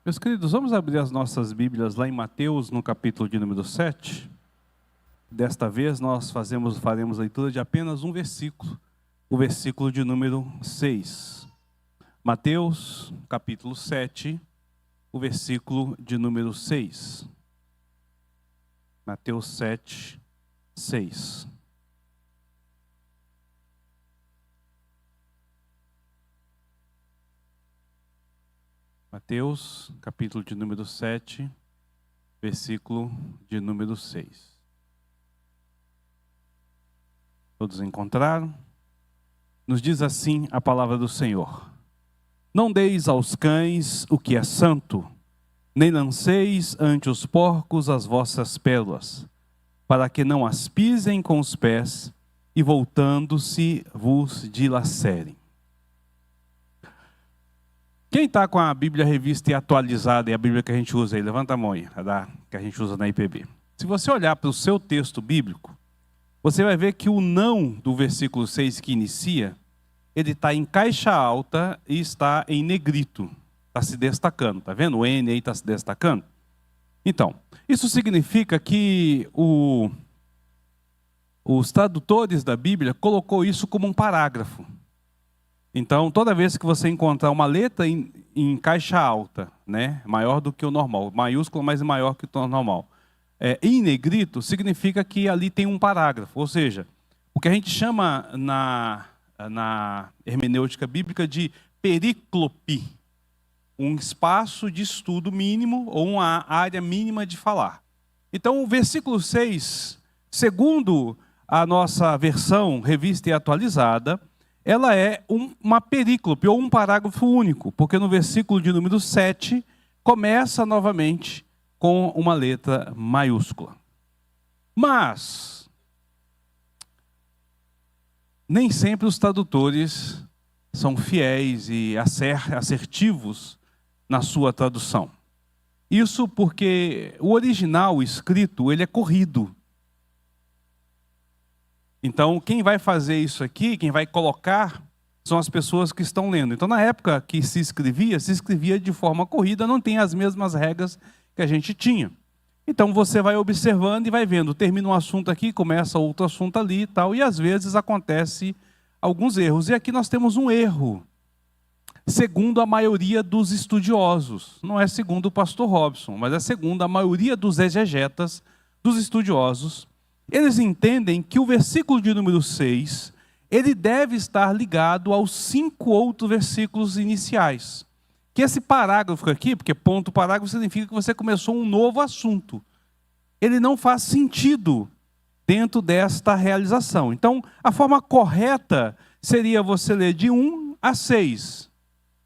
Meus queridos, vamos abrir as nossas Bíblias lá em Mateus, no capítulo de número 7. Desta vez nós faremos leitura de apenas um versículo, o versículo de número 6. Mateus, capítulo 7, o versículo de número 6. Mateus 7, 6. Mateus, capítulo de número 7, versículo de número 6. Todos encontraram? Nos diz assim a palavra do Senhor: Não deis aos cães o que é santo, nem lanceis ante os porcos as vossas pérolas, para que não as pisem com os pés e voltando-se vos dilacerem. Quem está com a Bíblia revista e atualizada, e a Bíblia que a gente usa aí? Levanta a mão aí, que a gente usa na IPB. Se você olhar para o seu texto bíblico, você vai ver que o não do versículo 6 que inicia, ele está em caixa alta e está em negrito. Está se destacando, está vendo? O N aí está se destacando. Então, isso significa que os tradutores da Bíblia colocou isso como um parágrafo. Então, toda vez que você encontrar uma letra em caixa alta, né, maior do que o normal, maiúsculo, mas maior que o normal, em negrito, significa que ali tem um parágrafo. Ou seja, o que a gente chama na hermenêutica bíblica de períclope, um espaço de estudo mínimo ou uma área mínima de falar. Então, o versículo 6, segundo a nossa versão revista e atualizada, ela é uma períclope, ou um parágrafo único, porque no versículo de número 7, começa novamente com uma letra maiúscula. Mas, nem sempre os tradutores são fiéis e assertivos na sua tradução. Isso porque o original escrito, ele é corrido. Então, quem vai fazer isso aqui, quem vai colocar, são as pessoas que estão lendo. Então, na época que se escrevia de forma corrida, não tem as mesmas regras que a gente tinha. Então, você vai observando e vai vendo, termina um assunto aqui, começa outro assunto ali e tal, e às vezes acontece alguns erros. E aqui nós temos um erro, segundo a maioria dos estudiosos. Não é segundo o pastor Robson, mas é segundo a maioria dos exegetas, dos estudiosos. Eles entendem que o versículo de número 6, ele deve estar ligado aos 5 outros versículos iniciais. Que esse parágrafo aqui, porque ponto parágrafo significa que você começou um novo assunto. Ele não faz sentido dentro desta realização. Então, a forma correta seria você ler de 1 a 6.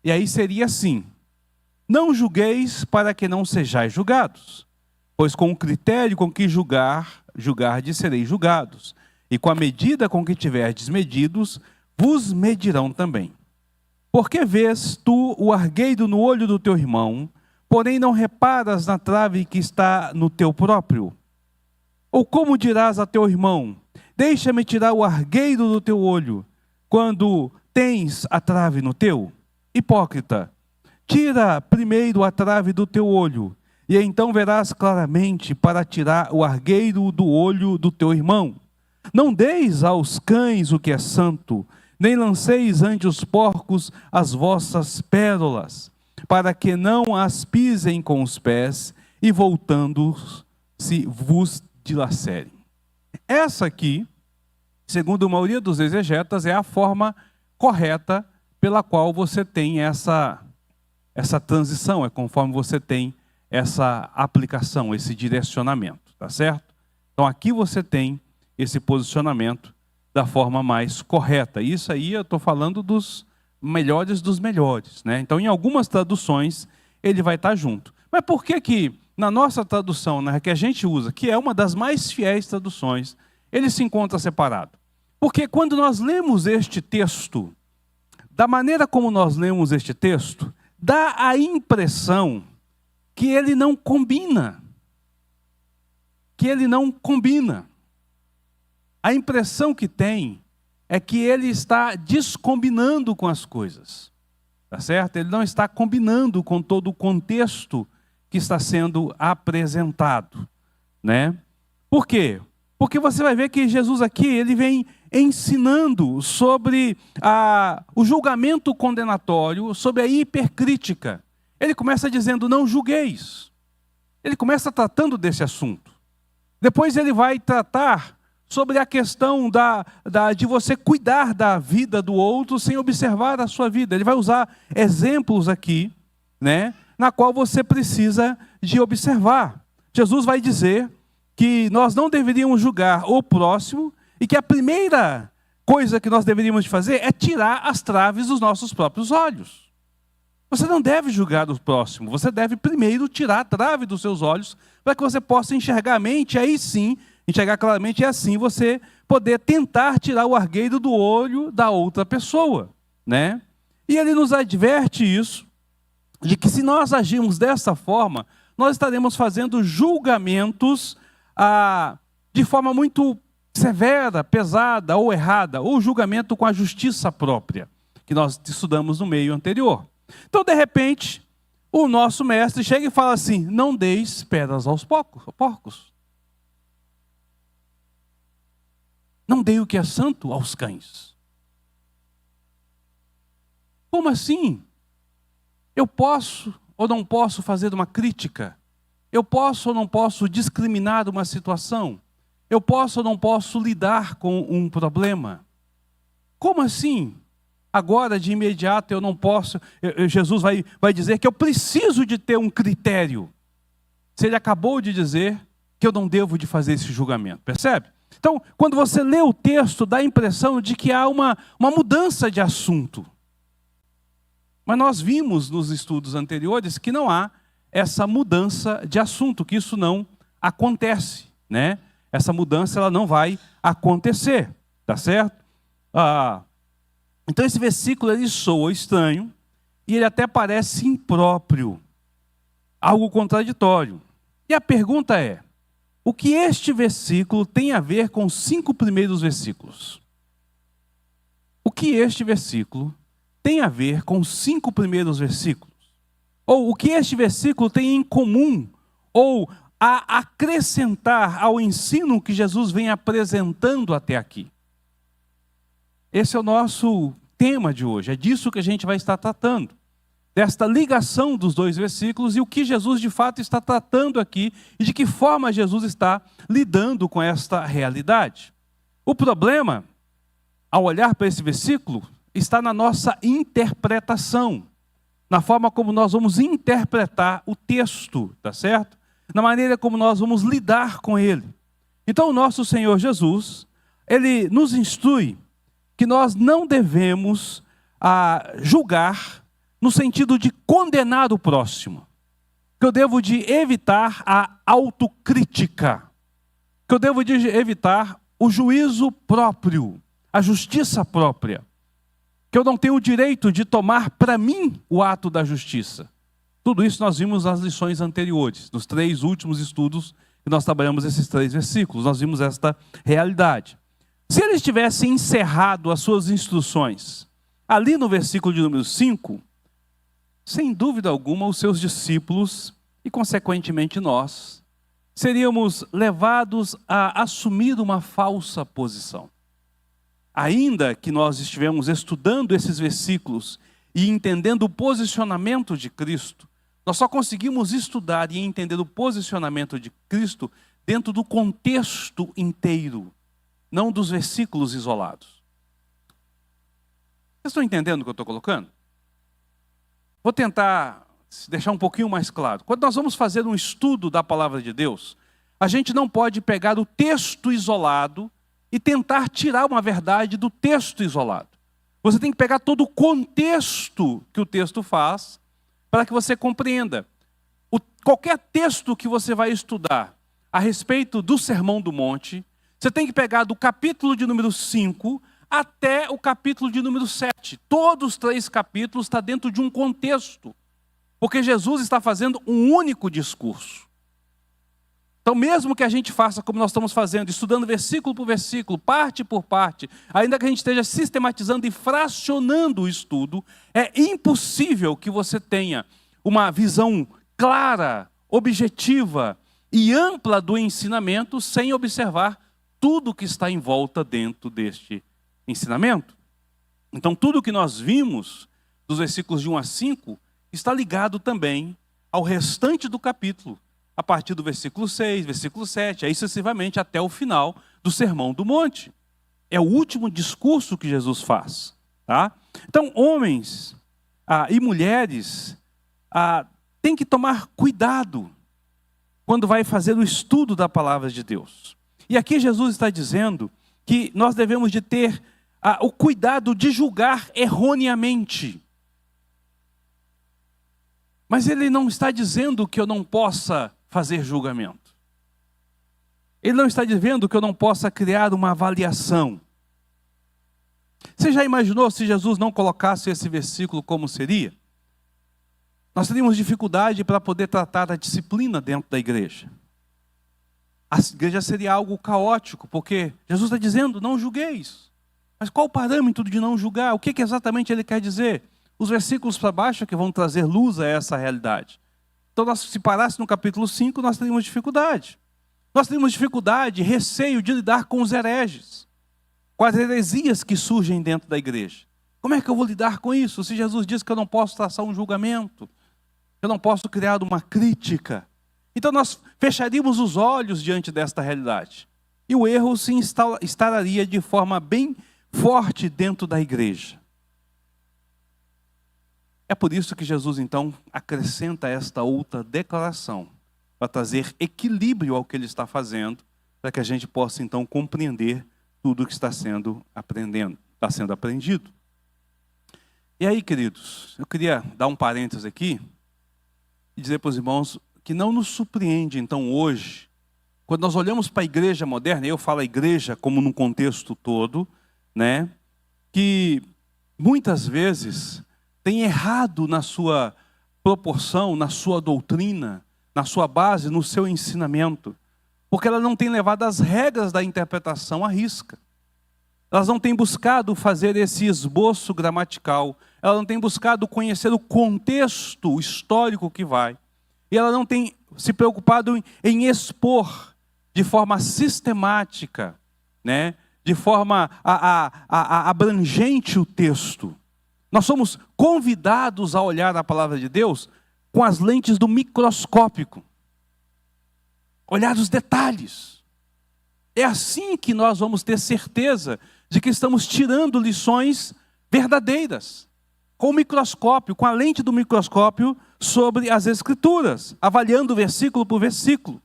E aí seria assim: Não julgueis para que não sejais julgados, pois com o critério com que julgardes sereis julgados, e com a medida com que tiverdes medidos, vos medirão também. Porque vês tu o argueiro no olho do teu irmão, porém não reparas na trave que está no teu próprio? Ou como dirás a teu irmão: deixa-me tirar o argueiro do teu olho, quando tens a trave no teu? Hipócrita, tira primeiro a trave do teu olho, e então verás claramente para tirar o argueiro do olho do teu irmão. Não deis aos cães o que é santo, nem lanceis ante os porcos as vossas pérolas, para que não as pisem com os pés, e voltando-se vos dilacerem. Essa aqui, segundo a maioria dos exegetas, é a forma correta pela qual você tem essa transição, é conforme você tem essa aplicação, esse direcionamento, tá certo? Então aqui você tem esse posicionamento da forma mais correta. Isso aí eu estou falando dos melhores dos melhores, né? Então em algumas traduções ele vai estar junto. Mas por que na nossa tradução, né, que a gente usa, que é uma das mais fiéis traduções, ele se encontra separado? Porque quando nós lemos este texto, da maneira como nós lemos este texto, dá a impressão que ele não combina. Que ele não combina. A impressão que tem é que ele está descombinando com as coisas. tá certo? Ele não está combinando com todo o contexto que está sendo apresentado, né? Por quê? Porque você vai ver que Jesus aqui, ele vem ensinando sobre o julgamento condenatório, sobre a hipercrítica. Ele começa dizendo, não julgueis. Ele começa tratando desse assunto. Depois ele vai tratar sobre a questão de você cuidar da vida do outro sem observar a sua vida. Ele vai usar exemplos aqui, né, na qual você precisa de observar. Jesus vai dizer que nós não deveríamos julgar o próximo e que a primeira coisa que nós deveríamos fazer é tirar as traves dos nossos próprios olhos. Você não deve julgar o próximo, você deve primeiro tirar a trave dos seus olhos para que você possa enxergar a mente, aí sim, enxergar claramente, e assim você poder tentar tirar o argueiro do olho da outra pessoa, né? E ele nos adverte isso, de que se nós agirmos dessa forma, nós estaremos fazendo julgamentos de forma muito severa, pesada ou errada, ou julgamento com a justiça própria, que nós estudamos no meio anterior. Então, de repente, o nosso mestre chega e fala assim, não deis pedras aos porcos. Não dei o que é santo aos cães. Como assim? Eu posso ou não posso fazer uma crítica? Eu posso ou não posso discriminar uma situação? Eu posso ou não posso lidar com um problema? Como assim? Agora, de imediato, eu não posso. Jesus vai dizer que eu preciso de ter um critério. Se ele acabou de dizer que eu não devo de fazer esse julgamento, percebe? Então, quando você lê o texto, dá a impressão de que há uma mudança de assunto. Mas nós vimos nos estudos anteriores que não há essa mudança de assunto, que isso não acontece, né? Essa mudança ela não vai acontecer, tá certo? Então esse versículo ele soa estranho e ele até parece impróprio, algo contraditório. E a pergunta é, o que este versículo tem a ver com os 5 primeiros versículos? O que este versículo tem a ver com os 5 primeiros versículos? Ou o que este versículo tem em comum, ou a acrescentar ao ensino que Jesus vem apresentando até aqui? Esse é o nosso tema de hoje, é disso que a gente vai estar tratando. Desta ligação dos 2 versículos e o que Jesus de fato está tratando aqui e de que forma Jesus está lidando com esta realidade. O problema, ao olhar para esse versículo, está na nossa interpretação, na forma como nós vamos interpretar o texto, tá certo? Na maneira como nós vamos lidar com ele. Então o nosso Senhor Jesus, ele nos instrui que nós não devemos julgar no sentido de condenar o próximo. Que eu devo de evitar a autocrítica. Que eu devo de evitar o juízo próprio, a justiça própria. Que eu não tenho o direito de tomar para mim o ato da justiça. Tudo isso nós vimos nas lições anteriores, nos 3 últimos estudos que nós trabalhamos esses 3 versículos, nós vimos esta realidade. Se eles tivessem encerrado as suas instruções ali no versículo de número 5, sem dúvida alguma os seus discípulos, e consequentemente nós, seríamos levados a assumir uma falsa posição. Ainda que nós estivemos estudando esses versículos e entendendo o posicionamento de Cristo, nós só conseguimos estudar e entender o posicionamento de Cristo dentro do contexto inteiro, não dos versículos isolados. Vocês estão entendendo o que eu estou colocando? Vou tentar deixar um pouquinho mais claro. Quando nós vamos fazer um estudo da palavra de Deus, a gente não pode pegar o texto isolado e tentar tirar uma verdade do texto isolado. Você tem que pegar todo o contexto que o texto faz para que você compreenda. Qualquer texto que você vai estudar a respeito do Sermão do Monte, você tem que pegar do capítulo de número 5 até o capítulo de número 7. Todos os 3 capítulos estão dentro de um contexto. Porque Jesus está fazendo um único discurso. Então, mesmo que a gente faça como nós estamos fazendo, estudando versículo por versículo, parte por parte, ainda que a gente esteja sistematizando e fracionando o estudo, é impossível que você tenha uma visão clara, objetiva e ampla do ensinamento sem observar tudo que está em volta dentro deste ensinamento. Então, tudo que nós vimos dos versículos de 1 a 5 está ligado também ao restante do capítulo, a partir do versículo 6, versículo 7, aí sucessivamente até o final do Sermão do Monte. É o último discurso que Jesus faz. Tá? Então, homens e mulheres têm que tomar cuidado quando vai fazer o estudo da palavra de Deus. E aqui Jesus está dizendo que nós devemos de ter o cuidado de julgar erroneamente. Mas ele não está dizendo que eu não possa fazer julgamento. Ele não está dizendo que eu não possa criar uma avaliação. Você já imaginou se Jesus não colocasse esse versículo como seria? Nós teríamos dificuldade para poder tratar da disciplina dentro da igreja. A igreja seria algo caótico, porque Jesus está dizendo, não julgueis. Mas qual o parâmetro de não julgar? O que exatamente ele quer dizer? Os versículos para baixo é que vão trazer luz a essa realidade. Então, se parasse no capítulo 5, nós teríamos dificuldade. Nós teríamos dificuldade, receio de lidar com os hereges, com as heresias que surgem dentro da igreja. Como é que eu vou lidar com isso? Se Jesus diz que eu não posso traçar um julgamento, eu não posso criar uma crítica. Então, nós fecharíamos os olhos diante desta realidade. E o erro se instalaria de forma bem forte dentro da igreja. É por isso que Jesus, então, acrescenta esta outra declaração, para trazer equilíbrio ao que ele está fazendo, para que a gente possa, então, compreender tudo o que está sendo aprendido. E aí, queridos, eu queria dar um parênteses aqui e dizer para os irmãos que não nos surpreende, então, hoje, quando nós olhamos para a igreja moderna, eu falo a igreja como num contexto todo, né, que muitas vezes tem errado na sua proporção, na sua doutrina, na sua base, no seu ensinamento, porque ela não tem levado as regras da interpretação à risca. Elas não têm buscado fazer esse esboço gramatical, ela não tem buscado conhecer o contexto histórico que vai, e ela não tem se preocupado em expor de forma sistemática, né, de forma abrangente o texto. Nós somos convidados a olhar a palavra de Deus com as lentes do microscópico. Olhar os detalhes. É assim que nós vamos ter certeza de que estamos tirando lições verdadeiras. Com o microscópio, com a lente do microscópio sobre as Escrituras, avaliando versículo por versículo.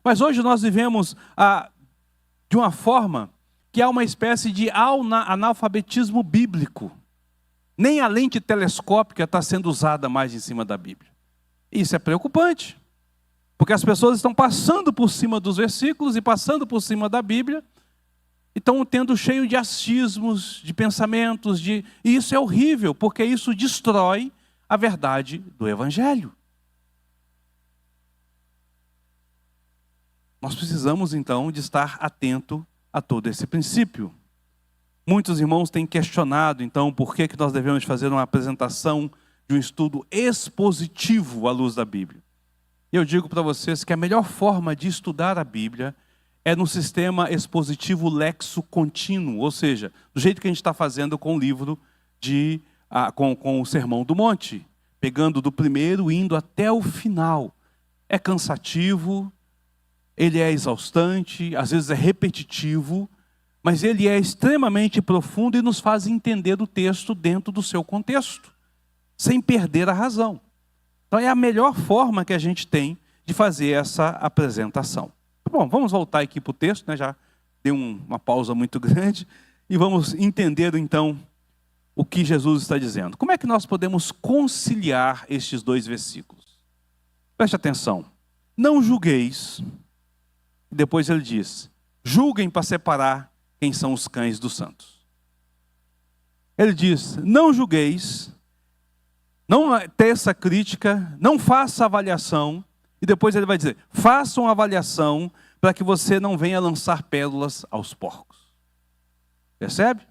Mas hoje nós vivemos de uma forma que há uma espécie de analfabetismo bíblico. Nem a lente telescópica está sendo usada mais em cima da Bíblia. Isso é preocupante, porque as pessoas estão passando por cima dos versículos e passando por cima da Bíblia, e estão tendo cheio de achismos, de pensamentos, e isso é horrível, porque isso destrói a verdade do Evangelho. Nós precisamos, então, de estar atento a todo esse princípio. Muitos irmãos têm questionado, então, por que nós devemos fazer uma apresentação de um estudo expositivo à luz da Bíblia. Eu digo para vocês que a melhor forma de estudar a Bíblia é no sistema expositivo lexo-contínuo, ou seja, do jeito que a gente está fazendo com o livro, com o Sermão do Monte, pegando do primeiro e indo até o final. É cansativo, ele é exaustante, às vezes é repetitivo, mas ele é extremamente profundo e nos faz entender o texto dentro do seu contexto, sem perder a razão. Então é a melhor forma que a gente tem de fazer essa apresentação. Bom, vamos voltar aqui para o texto, né? Já dei uma pausa muito grande, e vamos entender então o que Jesus está dizendo. Como é que nós podemos conciliar estes dois versículos? Preste atenção. Não julgueis, e depois ele diz, julguem para separar quem são os cães dos santos. Ele diz, não julgueis, não teça crítica, não faça avaliação, E depois ele vai dizer, faça uma avaliação para que você não venha lançar pérolas aos porcos. Percebe?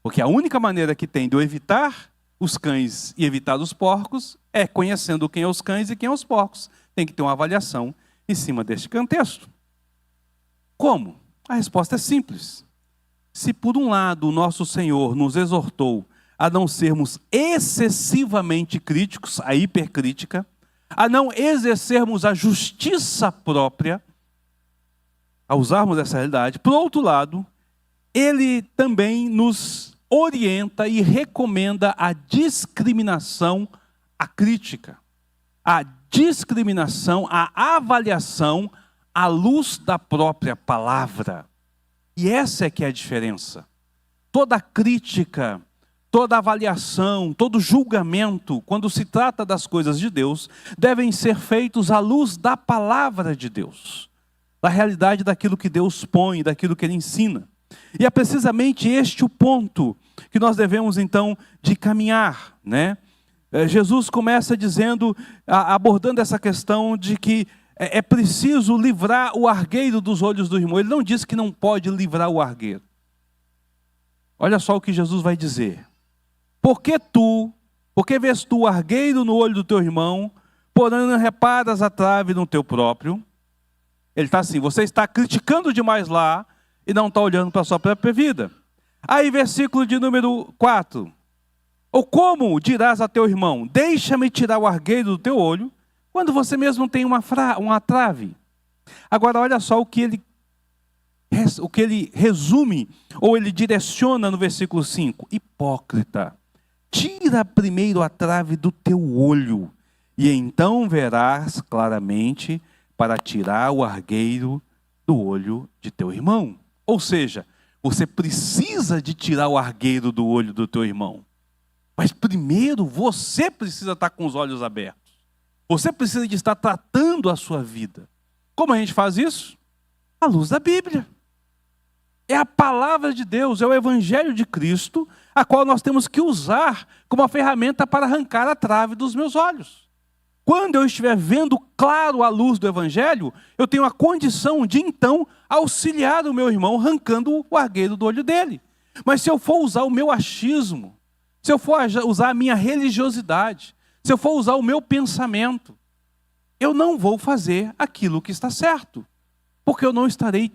Porque a única maneira que tem de eu evitar os cães e evitar os porcos é conhecendo quem é os cães e quem é os porcos. Tem que ter uma avaliação em cima deste contexto. Como? A resposta é simples. Se por um lado o nosso Senhor nos exortou a não sermos excessivamente críticos, a hipercrítica, a não exercermos a justiça própria, a usarmos essa realidade, por outro lado, ele também nos orienta e recomenda a discriminação, a crítica, a discriminação, a avaliação à luz da própria palavra. E essa é que é a diferença. Toda crítica, toda avaliação, todo julgamento, quando se trata das coisas de Deus, devem ser feitos à luz da palavra de Deus, da realidade daquilo que Deus põe, daquilo que Ele ensina. E é precisamente este o ponto que nós devemos então de caminhar, né? Jesus começa dizendo, abordando essa questão de que é preciso livrar o argueiro dos olhos do irmão. Ele não diz que não pode livrar o argueiro. Olha só o que Jesus vai dizer. Porque vês tu o argueiro no olho do teu irmão, porém não reparas a trave no teu próprio? Ele está assim, você está criticando demais lá e não está olhando para a sua própria vida. Aí versículo de número 4. Ou como dirás a teu irmão, deixa-me tirar o argueiro do teu olho, quando você mesmo tem uma trave? Agora olha só o que ele resume, ou ele direciona no versículo 5. Hipócrita, tira primeiro a trave do teu olho, e então verás claramente para tirar o argueiro do olho de teu irmão. Ou seja, você precisa de tirar o argueiro do olho do teu irmão. Mas primeiro você precisa estar com os olhos abertos. Você precisa de estar tratando a sua vida. Como a gente faz isso? À luz da Bíblia. É a palavra de Deus, é o Evangelho de Cristo, a qual nós temos que usar como uma ferramenta para arrancar a trave dos meus olhos. Quando eu estiver vendo claro a luz do Evangelho, eu tenho a condição de então auxiliar o meu irmão arrancando o argueiro do olho dele. Mas se eu for usar o meu achismo, se eu for usar a minha religiosidade, se eu for usar o meu pensamento, eu não vou fazer aquilo que está certo, porque eu não estarei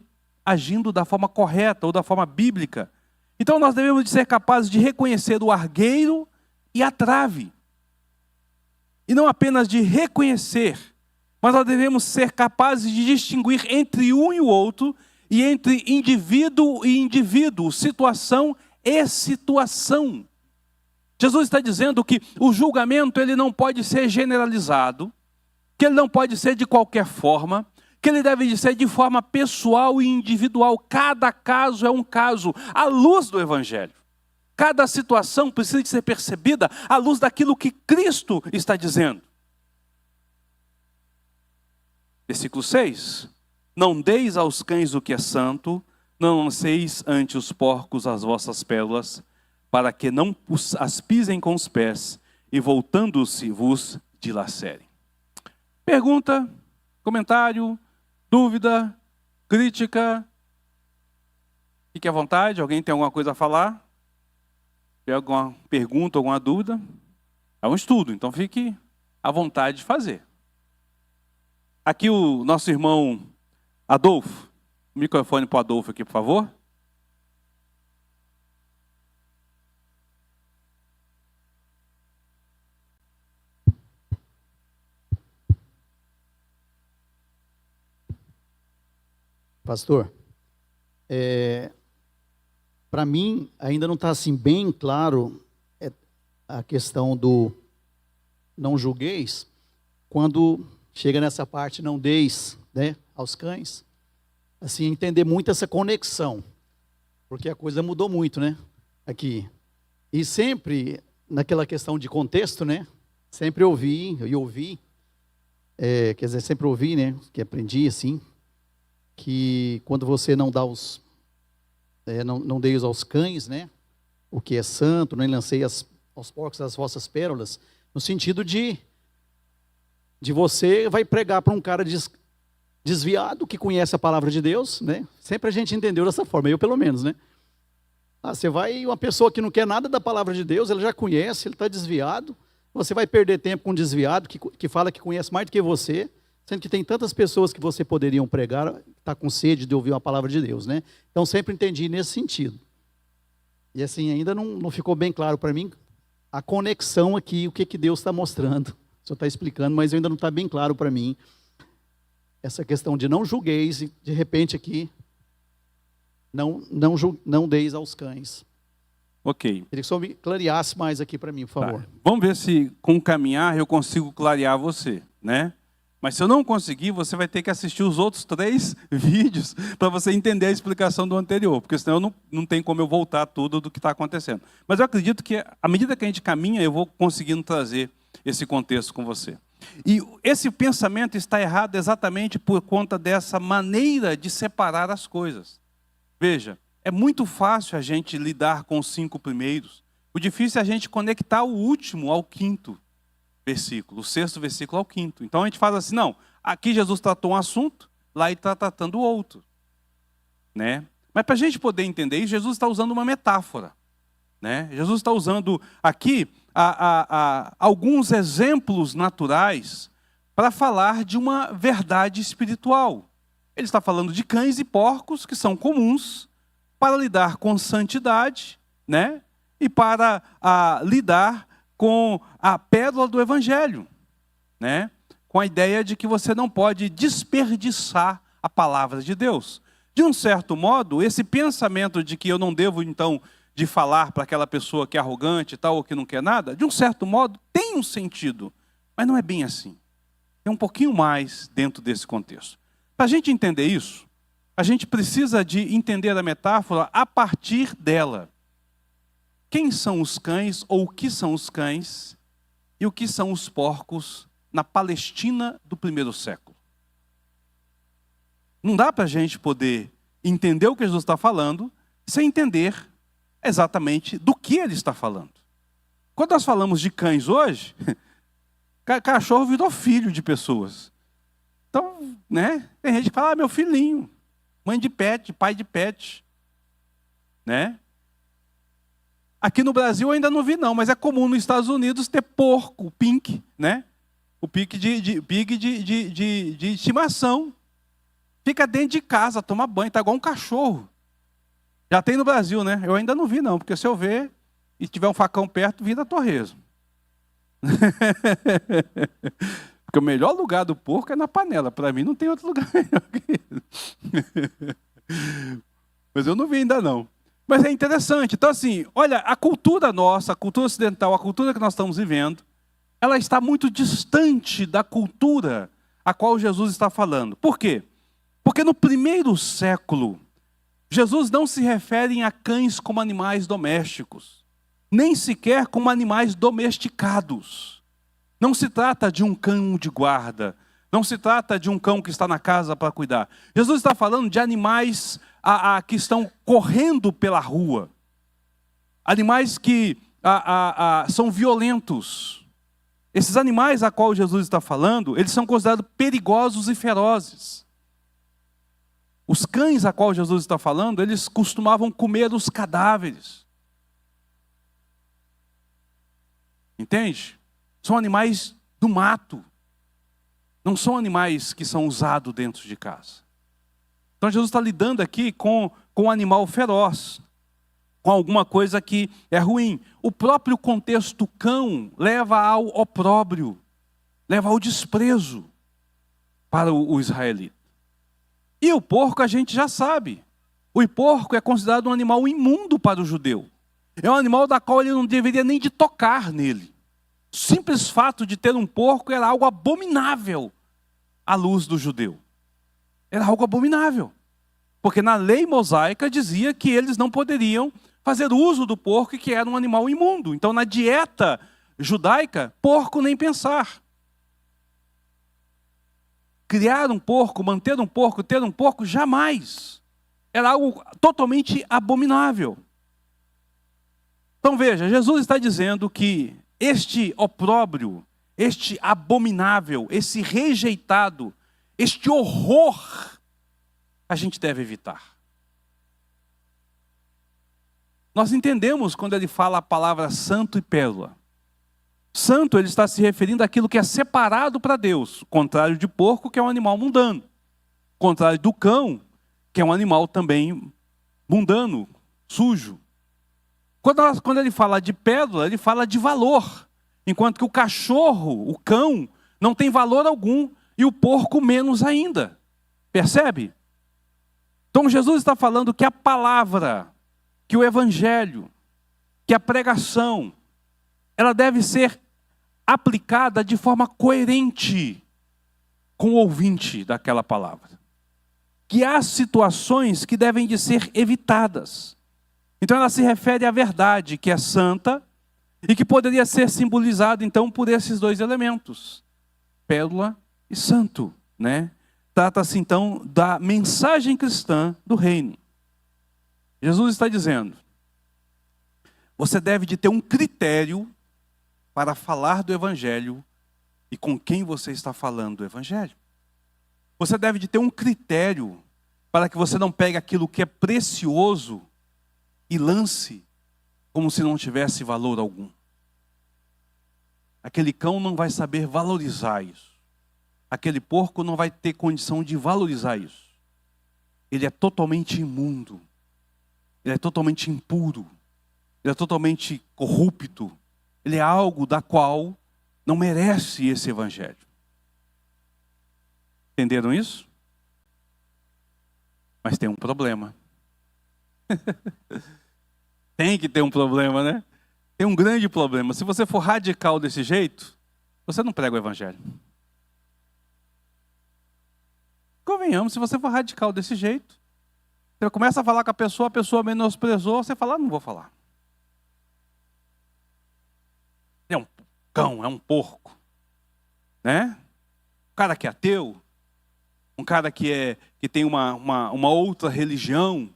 agindo da forma correta ou da forma bíblica. Então nós devemos ser capazes de reconhecer o argueiro e a trave. E não apenas de reconhecer, mas nós devemos ser capazes de distinguir entre um e o outro, e entre indivíduo e indivíduo, situação e situação. Jesus está dizendo que o julgamento ele não pode ser generalizado, que ele não pode ser de qualquer forma, que ele deve ser de forma pessoal e individual. Cada caso é um caso, à luz do Evangelho. Cada situação precisa de ser percebida à luz daquilo que Cristo está dizendo. Versículo 6. Não deis aos cães o que é santo, não lanceis ante os porcos as vossas pérolas, para que não as pisem com os pés, e voltando-se vos dilacerem. Pergunta, comentário, dúvida, crítica? Fique à vontade, alguém tem alguma coisa a falar? Tem alguma pergunta, alguma dúvida? É um estudo, então fique à vontade de fazer. Aqui o nosso irmão Adolfo, o microfone para o Adolfo aqui, por favor. Pastor, para mim ainda não está assim bem claro a questão do não julgueis, quando chega nessa parte não deis, né, aos cães, assim, entender muito essa conexão, porque a coisa mudou muito, né, aqui, e sempre naquela questão de contexto, né, sempre ouvi, quer dizer, sempre ouvi, né, que aprendi assim, que quando você não dá não deis aos cães, né, o que é santo, nem lancei aos porcos as vossas pérolas, no sentido de de você vai pregar para um cara desviado, que conhece a palavra de Deus, né? Sempre a gente entendeu dessa forma, eu pelo menos, né? Você vai, uma pessoa que não quer nada da palavra de Deus, ele já conhece, ele está desviado, você vai perder tempo com um desviado que fala que conhece mais do que você, sendo que tem tantas pessoas que você poderiam pregar, que está com sede de ouvir uma palavra de Deus, né? Então sempre entendi nesse sentido. E assim, ainda não ficou bem claro para mim a conexão aqui, o que Deus está mostrando. O senhor está explicando, mas ainda não está bem claro para mim essa questão de não julgueis, e de repente aqui, não deis aos cães. Ok. Queria que o senhor me clareasse mais aqui para mim, por favor. Tá. Vamos ver se com o caminhar eu consigo clarear você, né? Mas se eu não conseguir, você vai ter que assistir os outros 3 vídeos para você entender a explicação do anterior, porque senão não tem como eu voltar tudo do que está acontecendo. Mas eu acredito que, à medida que a gente caminha, eu vou conseguindo trazer esse contexto com você. E esse pensamento está errado exatamente por conta dessa maneira de separar as coisas. Veja, é muito fácil a gente lidar com os 5 primeiros. O difícil é a gente conectar o último ao 5º versículo, o 6º versículo ao 5º. Então a gente faz assim, não, aqui Jesus tratou um assunto, lá ele está tratando outro. Né? Mas para a gente poder entender isso, Jesus está usando uma metáfora. Né? Jesus está usando aqui alguns exemplos naturais para falar de uma verdade espiritual. Ele está falando de cães e porcos que são comuns para lidar com santidade, né? E para lidar com a pérola do Evangelho, né? Com a ideia de que você não pode desperdiçar a palavra de Deus. De um certo modo, esse pensamento de que eu não devo, então, de falar para aquela pessoa que é arrogante e tal, ou que não quer nada, de um certo modo, tem um sentido, mas não é bem assim. Tem um pouquinho mais dentro desse contexto. Para a gente entender isso, a gente precisa de entender a metáfora a partir dela. Quem são os cães, ou o que são os cães, e o que são os porcos na Palestina do 1º século? Não dá para a gente poder entender o que Jesus está falando, sem entender exatamente do que ele está falando. Quando nós falamos de cães hoje, cachorro virou filho de pessoas. Então, né, tem gente que fala, meu filhinho, mãe de pet, pai de pet. Né? Aqui no Brasil eu ainda não vi não, mas é comum nos Estados Unidos ter porco, o pink, né? O pig de estimação. Fica dentro de casa, toma banho, tá igual um cachorro. Já tem no Brasil, né? Eu ainda não vi não, porque se eu ver e tiver um facão perto, vira torresmo. Porque o melhor lugar do porco é na panela. Para mim não tem outro lugar melhor que isso. Mas eu não vi ainda não. Mas é interessante. Então assim, olha, a cultura nossa, a cultura ocidental, a cultura que nós estamos vivendo, ela está muito distante da cultura a qual Jesus está falando. Por quê? Porque no 1º século, Jesus não se refere a cães como animais domésticos, nem sequer como animais domesticados. Não se trata de um cão de guarda, não se trata de um cão que está na casa para cuidar. Jesus está falando de animais que estão correndo pela rua, animais que são violentos. Esses animais a qual Jesus está falando, eles são considerados perigosos e ferozes. Os cães a qual Jesus está falando, eles costumavam comer os cadáveres. Entende? São animais do mato. Não são animais que são usados dentro de casa. Então Jesus está lidando aqui com um animal feroz, com alguma coisa que é ruim. O próprio contexto cão leva ao opróbrio, leva ao desprezo para o israelita. E o porco a gente já sabe. O porco é considerado um animal imundo para o judeu. É um animal da qual ele não deveria nem de tocar nele. O simples fato de ter um porco era algo abominável à luz do judeu. Era algo abominável. Porque na lei mosaica dizia que eles não poderiam fazer uso do porco e que era um animal imundo. Então na dieta judaica, porco nem pensar. Criar um porco, manter um porco, ter um porco, jamais. Era algo totalmente abominável. Então veja, Jesus está dizendo que este opróbrio, este abominável, esse rejeitado, este horror, a gente deve evitar. Nós entendemos quando ele fala a palavra santo e pérola. Santo, ele está se referindo àquilo que é separado para Deus, contrário de porco, que é um animal mundano, contrário do cão, que é um animal também mundano, sujo. Quando ele fala de pérola, ele fala de valor, enquanto que o cachorro, o cão, não tem valor algum, e o porco menos ainda. Percebe? Então Jesus está falando que a palavra, que o evangelho, que a pregação, ela deve ser aplicada de forma coerente com o ouvinte daquela palavra. Que há situações que devem de ser evitadas. Então ela se refere à verdade, que é santa, e que poderia ser simbolizada então por esses dois elementos, pérola e santo, né? Trata-se então da mensagem cristã do reino. Jesus está dizendo, você deve de ter um critério para falar do evangelho e com quem você está falando do evangelho. Você deve de ter um critério para que você não pegue aquilo que é precioso e lance como se não tivesse valor algum. Aquele cão não vai saber valorizar isso. Aquele porco não vai ter condição de valorizar isso. Ele é totalmente imundo. Ele é totalmente impuro. Ele é totalmente corrupto. Ele é algo da qual não merece esse evangelho. Entenderam isso? Mas tem um problema. Tem que ter um problema, né? Tem um grande problema. Se você for radical desse jeito, você não prega o evangelho. Convenhamos, se você for radical desse jeito, você começa a falar com a pessoa menosprezou, você fala, não vou falar. Ele é um cão, é um porco. Né? Um cara que é ateu, um cara que tem uma outra religião,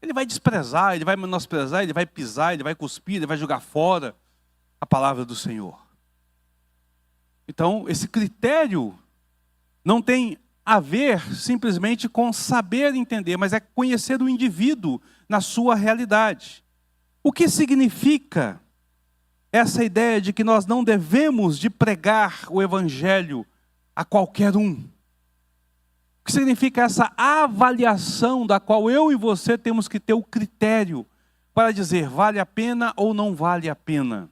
ele vai desprezar, ele vai menosprezar, ele vai pisar, ele vai cuspir, ele vai jogar fora a palavra do Senhor. Então, esse critério não tem a ver simplesmente com saber entender, mas é conhecer o indivíduo na sua realidade. O que significa essa ideia de que nós não devemos de pregar o evangelho a qualquer um? O que significa essa avaliação da qual eu e você temos que ter o critério para dizer vale a pena ou não vale a pena?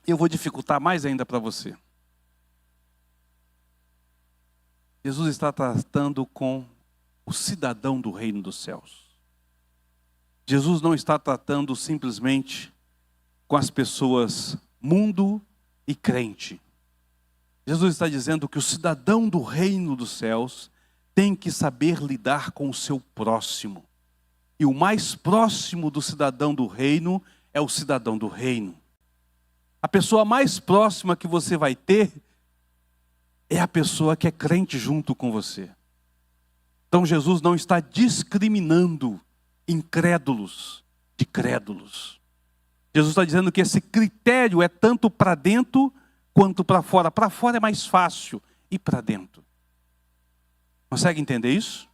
Eu vou dificultar mais ainda para você. Jesus está tratando com o cidadão do reino dos céus. Jesus não está tratando simplesmente com as pessoas mundo e crente. Jesus está dizendo que o cidadão do reino dos céus tem que saber lidar com o seu próximo. E o mais próximo do cidadão do reino é o cidadão do reino. A pessoa mais próxima que você vai ter é a pessoa que é crente junto com você. Então Jesus não está discriminando incrédulos de crédulos. Jesus está dizendo que esse critério é tanto para dentro quanto para fora. Para fora é mais fácil, e para dentro. Consegue entender isso?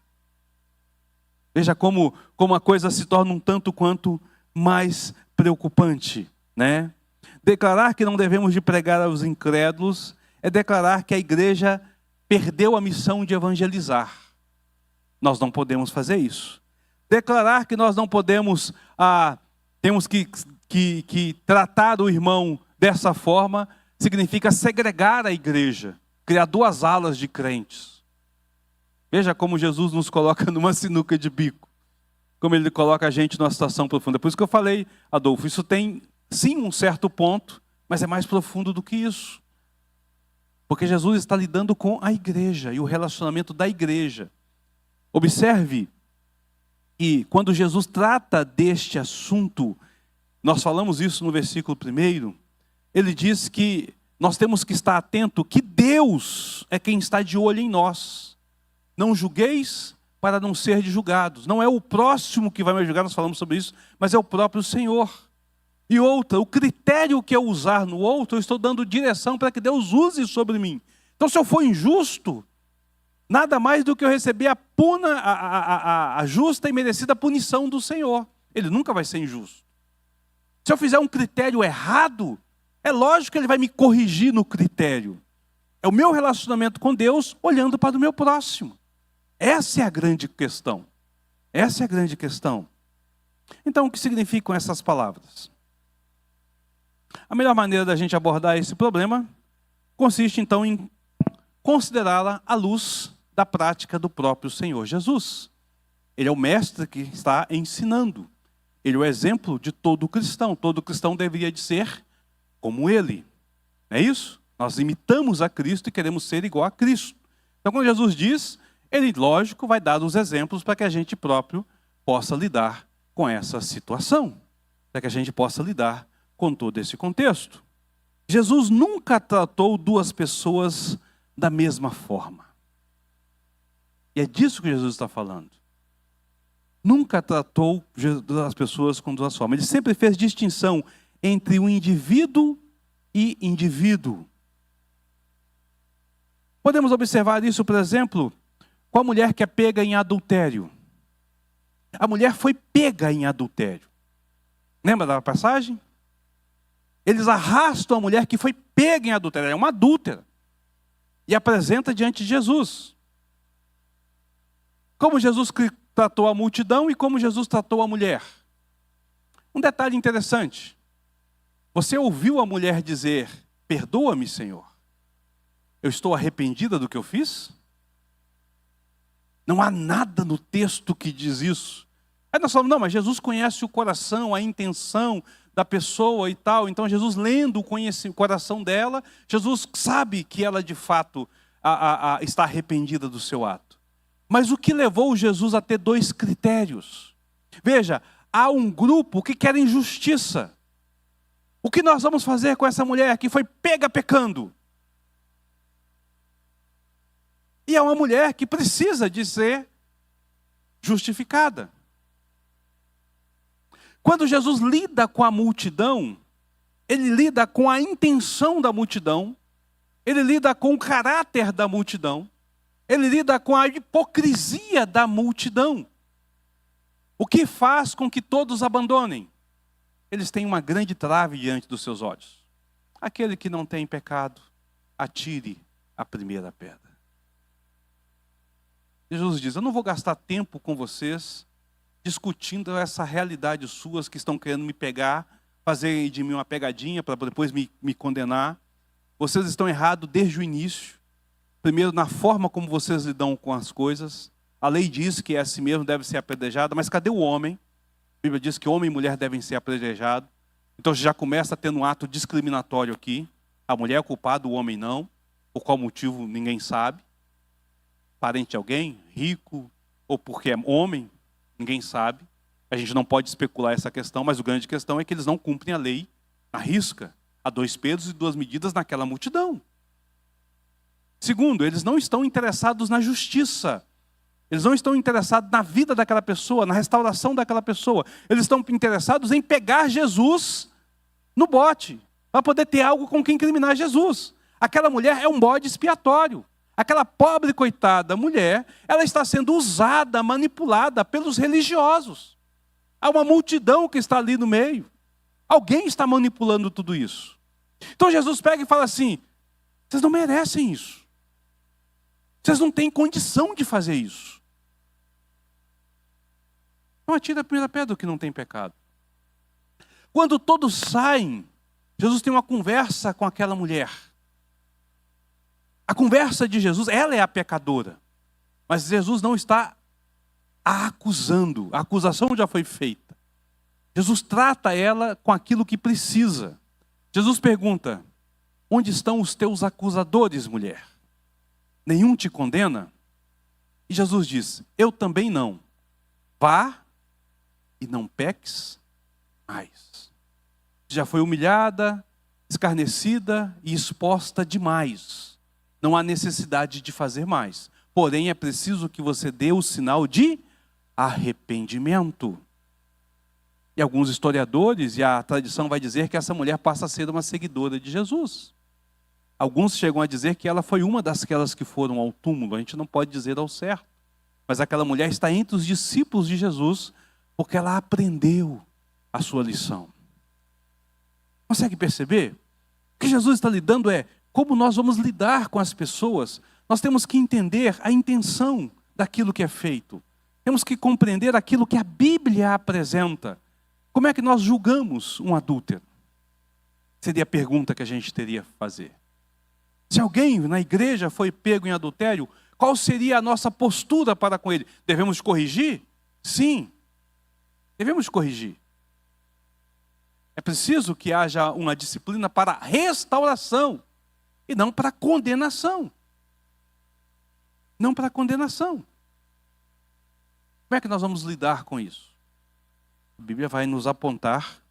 Veja como a coisa se torna um tanto quanto mais preocupante, né? Declarar que não devemos de pregar aos incrédulos é declarar que a igreja perdeu a missão de evangelizar. Nós não podemos fazer isso. Declarar que nós não podemos, temos que tratar o irmão dessa forma, significa segregar a igreja, criar duas alas de crentes. Veja como Jesus nos coloca numa sinuca de bico, como ele coloca a gente numa situação profunda. Por isso que eu falei, Adolfo, isso tem sim um certo ponto, mas é mais profundo do que isso. Porque Jesus está lidando com a igreja e o relacionamento da igreja. Observe que quando Jesus trata deste assunto, nós falamos isso no versículo 1, ele diz que nós temos que estar atento que Deus é quem está de olho em nós. Não julgueis para não ser julgados. Não é o próximo que vai me julgar, nós falamos sobre isso, mas é o próprio Senhor. E outra, o critério que eu usar no outro, eu estou dando direção para que Deus use sobre mim. Então, se eu for injusto, nada mais do que eu receber a justa e merecida punição do Senhor. Ele nunca vai ser injusto. Se eu fizer um critério errado, é lógico que Ele vai me corrigir no critério. É o meu relacionamento com Deus olhando para o meu próximo. Essa é a grande questão. Essa é a grande questão. Então, o que significam essas palavras? A melhor maneira da gente abordar esse problema consiste, então, em considerá-la à luz da prática do próprio Senhor Jesus. Ele é o mestre que está ensinando. Ele é o exemplo de todo cristão. Todo cristão deveria de ser como ele. Não é isso? Nós imitamos a Cristo e queremos ser igual a Cristo. Então, quando Jesus diz, Ele, lógico, vai dar os exemplos para que a gente próprio possa lidar com essa situação. Para que a gente possa lidar com todo esse contexto. Jesus nunca tratou duas pessoas da mesma forma. E é disso que Jesus está falando. Nunca tratou as pessoas com duas formas. Ele sempre fez distinção entre o indivíduo e indivíduo. Podemos observar isso, por exemplo, com a mulher que é pega em adultério. A mulher foi pega em adultério. Lembra da passagem? Eles arrastam a mulher que foi pega em adultério. É uma adúltera. E apresenta diante de Jesus. Como Jesus tratou a multidão e como Jesus tratou a mulher. Um detalhe interessante. Você ouviu a mulher dizer, perdoa-me, Senhor. Eu estou arrependida do que eu fiz? Não há nada no texto que diz isso. Aí nós falamos, não, mas Jesus conhece o coração, a intenção da pessoa e tal. Então Jesus lendo o coração dela, Jesus sabe que ela de fato está arrependida do seu ato. Mas o que levou Jesus a ter dois critérios? Veja, há um grupo que quer justiça. O que nós vamos fazer com essa mulher que foi pega pecando? E é uma mulher que precisa de ser justificada. Quando Jesus lida com a multidão, Ele lida com a intenção da multidão, Ele lida com o caráter da multidão, Ele lida com a hipocrisia da multidão. O que faz com que todos abandonem? Eles têm uma grande trave diante dos seus olhos. Aquele que não tem pecado, atire a primeira pedra. Jesus diz, eu não vou gastar tempo com vocês discutindo essa realidade suas que estão querendo me pegar, fazer de mim uma pegadinha para depois me condenar. Vocês estão errados desde o início. Primeiro, na forma como vocês lidam com as coisas. A lei diz que é assim mesmo, deve ser apedrejada, mas cadê o homem? A Bíblia diz que homem e mulher devem ser apedrejados. Então já começa tendo um ato discriminatório aqui. A mulher é culpada, o homem não. Por qual motivo, ninguém sabe. Parente de alguém, rico, ou porque é homem, ninguém sabe. A gente não pode especular essa questão, mas a grande questão é que eles não cumprem a lei à risca. Há 2 pesos e 2 medidas naquela multidão. Segundo, eles não estão interessados na justiça. Eles não estão interessados na vida daquela pessoa, na restauração daquela pessoa. Eles estão interessados em pegar Jesus no bote, para poder ter algo com quem incriminar Jesus. Aquela mulher é um bode expiatório. Aquela pobre, coitada mulher, ela está sendo usada, manipulada pelos religiosos. Há uma multidão que está ali no meio. Alguém está manipulando tudo isso. Então Jesus pega e fala assim, vocês não merecem isso. Vocês não têm condição de fazer isso. Então atira a primeira pedra que não tem pecado. Quando todos saem, Jesus tem uma conversa com aquela mulher. A conversa de Jesus, ela é a pecadora. Mas Jesus não está a acusando. A acusação já foi feita. Jesus trata ela com aquilo que precisa. Jesus pergunta, onde estão os teus acusadores, mulher? Nenhum te condena? E Jesus diz, eu também não. Vá e não peques mais. Já foi humilhada, escarnecida e exposta demais. Não há necessidade de fazer mais. Porém, é preciso que você dê o sinal de arrependimento. E alguns historiadores e a tradição vai dizer que essa mulher passa a ser uma seguidora de Jesus. Alguns chegam a dizer que ela foi uma daquelas que foram ao túmulo. A gente não pode dizer ao certo. Mas aquela mulher está entre os discípulos de Jesus porque ela aprendeu a sua lição. Consegue perceber? O que Jesus está lidando é como nós vamos lidar com as pessoas. Nós temos que entender a intenção daquilo que é feito. Temos que compreender aquilo que a Bíblia apresenta. Como é que nós julgamos um adúltero? Seria a pergunta que a gente teria que fazer. Se alguém na igreja foi pego em adultério, qual seria a nossa postura para com ele? Devemos corrigir? Sim, devemos corrigir. É preciso que haja uma disciplina para restauração e não para condenação. Não para condenação. Como é que nós vamos lidar com isso? A Bíblia vai nos apontar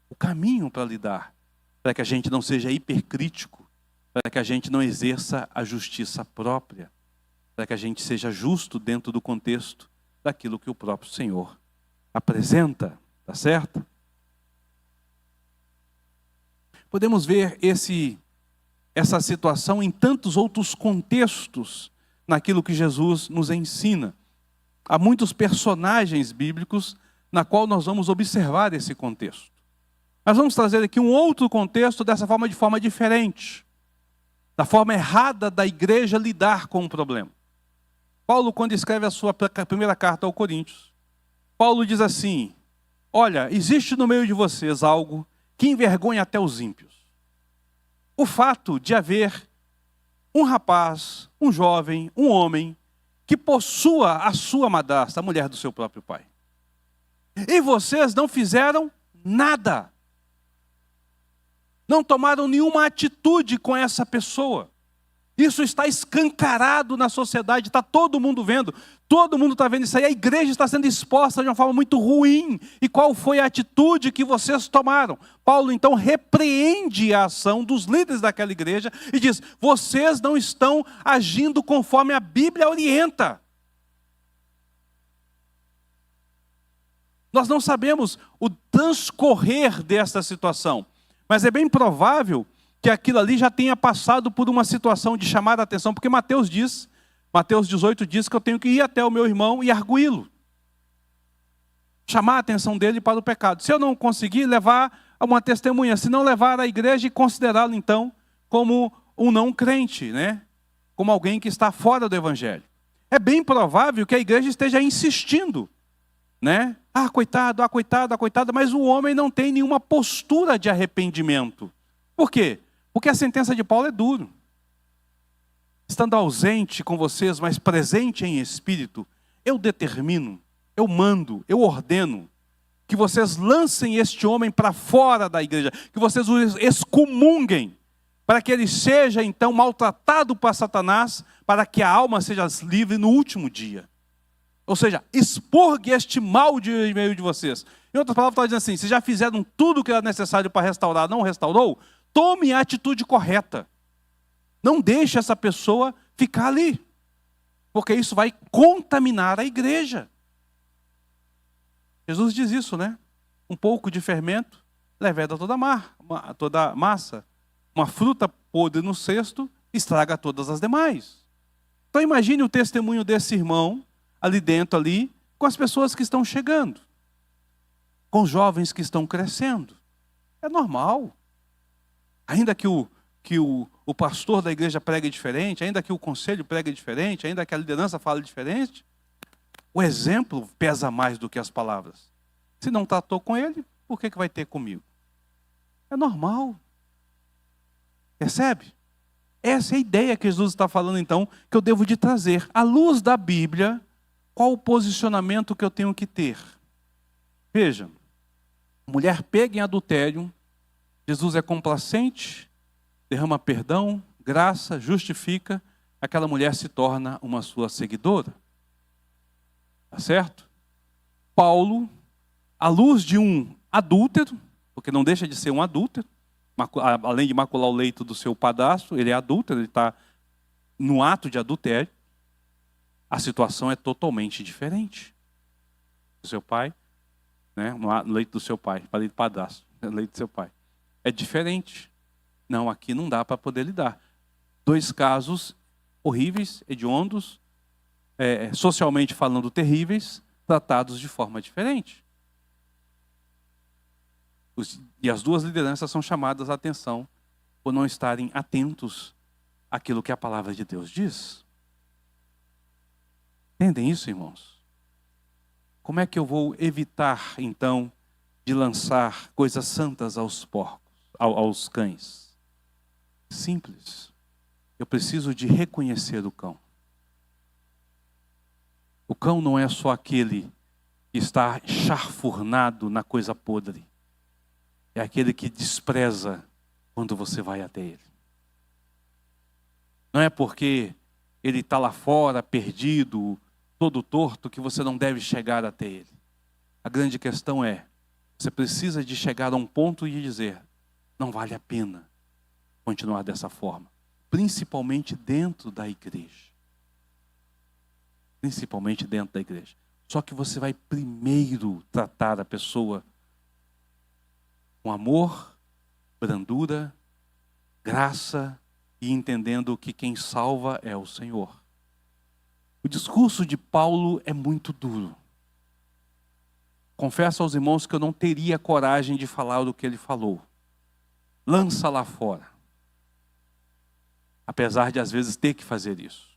o caminho para lidar, para que a gente não seja hipercrítico, para que a gente não exerça a justiça própria, para que a gente seja justo dentro do contexto daquilo que o próprio Senhor apresenta, tá certo? Podemos ver essa situação em tantos outros contextos naquilo que Jesus nos ensina. Há muitos personagens bíblicos na qual nós vamos observar esse contexto. Mas vamos trazer aqui um outro contexto de forma diferente. Da forma errada da igreja lidar com o problema. Paulo, quando escreve a sua primeira carta aos Coríntios, Paulo diz assim: olha, existe no meio de vocês algo que envergonha até os ímpios. O fato de haver um rapaz, um jovem, um homem, que possua a sua madrasta, a mulher do seu próprio pai. E vocês não fizeram nada. Não tomaram nenhuma atitude com essa pessoa. Isso está escancarado na sociedade, está todo mundo vendo. Todo mundo está vendo isso aí. A igreja está sendo exposta de uma forma muito ruim. E qual foi a atitude que vocês tomaram? Paulo então repreende a ação dos líderes daquela igreja e diz: vocês não estão agindo conforme a Bíblia orienta. Nós não sabemos o transcorrer dessa situação. Mas é bem provável que aquilo ali já tenha passado por uma situação de chamar a atenção, porque Mateus 18 diz que eu tenho que ir até o meu irmão e arguí-lo. Chamar a atenção dele para o pecado. Se eu não conseguir, levar a uma testemunha. Se não, levar à igreja e considerá-lo então como um não crente, né? Como alguém que está fora do evangelho. É bem provável que a igreja esteja insistindo, né? Coitado, coitado, mas o homem não tem nenhuma postura de arrependimento. Por quê? Porque a sentença de Paulo é dura. Estando ausente com vocês, mas presente em espírito, eu determino, eu mando, eu ordeno que vocês lancem este homem para fora da igreja, que vocês o excomunguem, para que ele seja então maltratado por Satanás, para que a alma seja livre no último dia. Ou seja, expurgue este mal de meio de vocês. Em outras palavras, está dizendo assim: se já fizeram tudo o que era necessário para restaurar, não restaurou, tome a atitude correta. Não deixe essa pessoa ficar ali, porque isso vai contaminar a igreja. Jesus diz isso, né? Um pouco de fermento leveda toda massa. Uma fruta podre no cesto estraga todas as demais. Então imagine o testemunho desse irmão ali dentro, com as pessoas que estão chegando, com os jovens que estão crescendo. É normal. Ainda que o pastor da igreja pregue diferente, ainda que o conselho pregue diferente, ainda que a liderança fale diferente, o exemplo pesa mais do que as palavras. Se não tratou com ele, por que vai ter comigo? É normal. Percebe? Essa é a ideia que Jesus está falando então, que eu devo de trazer. À luz da Bíblia, qual o posicionamento que eu tenho que ter? Veja, mulher pega em adultério, Jesus é complacente, derrama perdão, graça, justifica, aquela mulher se torna uma sua seguidora. Tá certo? Paulo, à luz de um adúltero, porque não deixa de ser um adúltero, além de macular o leito do seu padrasto, ele é adúltero, ele está no ato de adultério. A situação é totalmente diferente. O seu pai né? No leito do seu pai. Falei de padrasto, no leito do seu pai. É diferente. Não, aqui não dá para poder lidar. 2 casos horríveis, hediondos, socialmente falando terríveis, tratados de forma diferente. E as 2 lideranças são chamadas a atenção por não estarem atentos àquilo que a palavra de Deus diz. Entendem isso, irmãos? Como é que eu vou evitar, então, de lançar coisas santas aos porcos, aos cães? Simples. Eu preciso de reconhecer o cão. O cão não é só aquele que está charfurnado na coisa podre. É aquele que despreza quando você vai até ele. Não é porque ele está lá fora, perdido, todo torto, que você não deve chegar até ele. A grande questão é, você precisa de chegar a um ponto e dizer, não vale a pena continuar dessa forma. Principalmente dentro da igreja. Principalmente dentro da igreja. Só que você vai primeiro tratar a pessoa com amor, brandura, graça e entendendo que quem salva é o Senhor. O discurso de Paulo é muito duro. Confesso aos irmãos que eu não teria coragem de falar do que ele falou. Lança lá fora. Apesar de às vezes ter que fazer isso.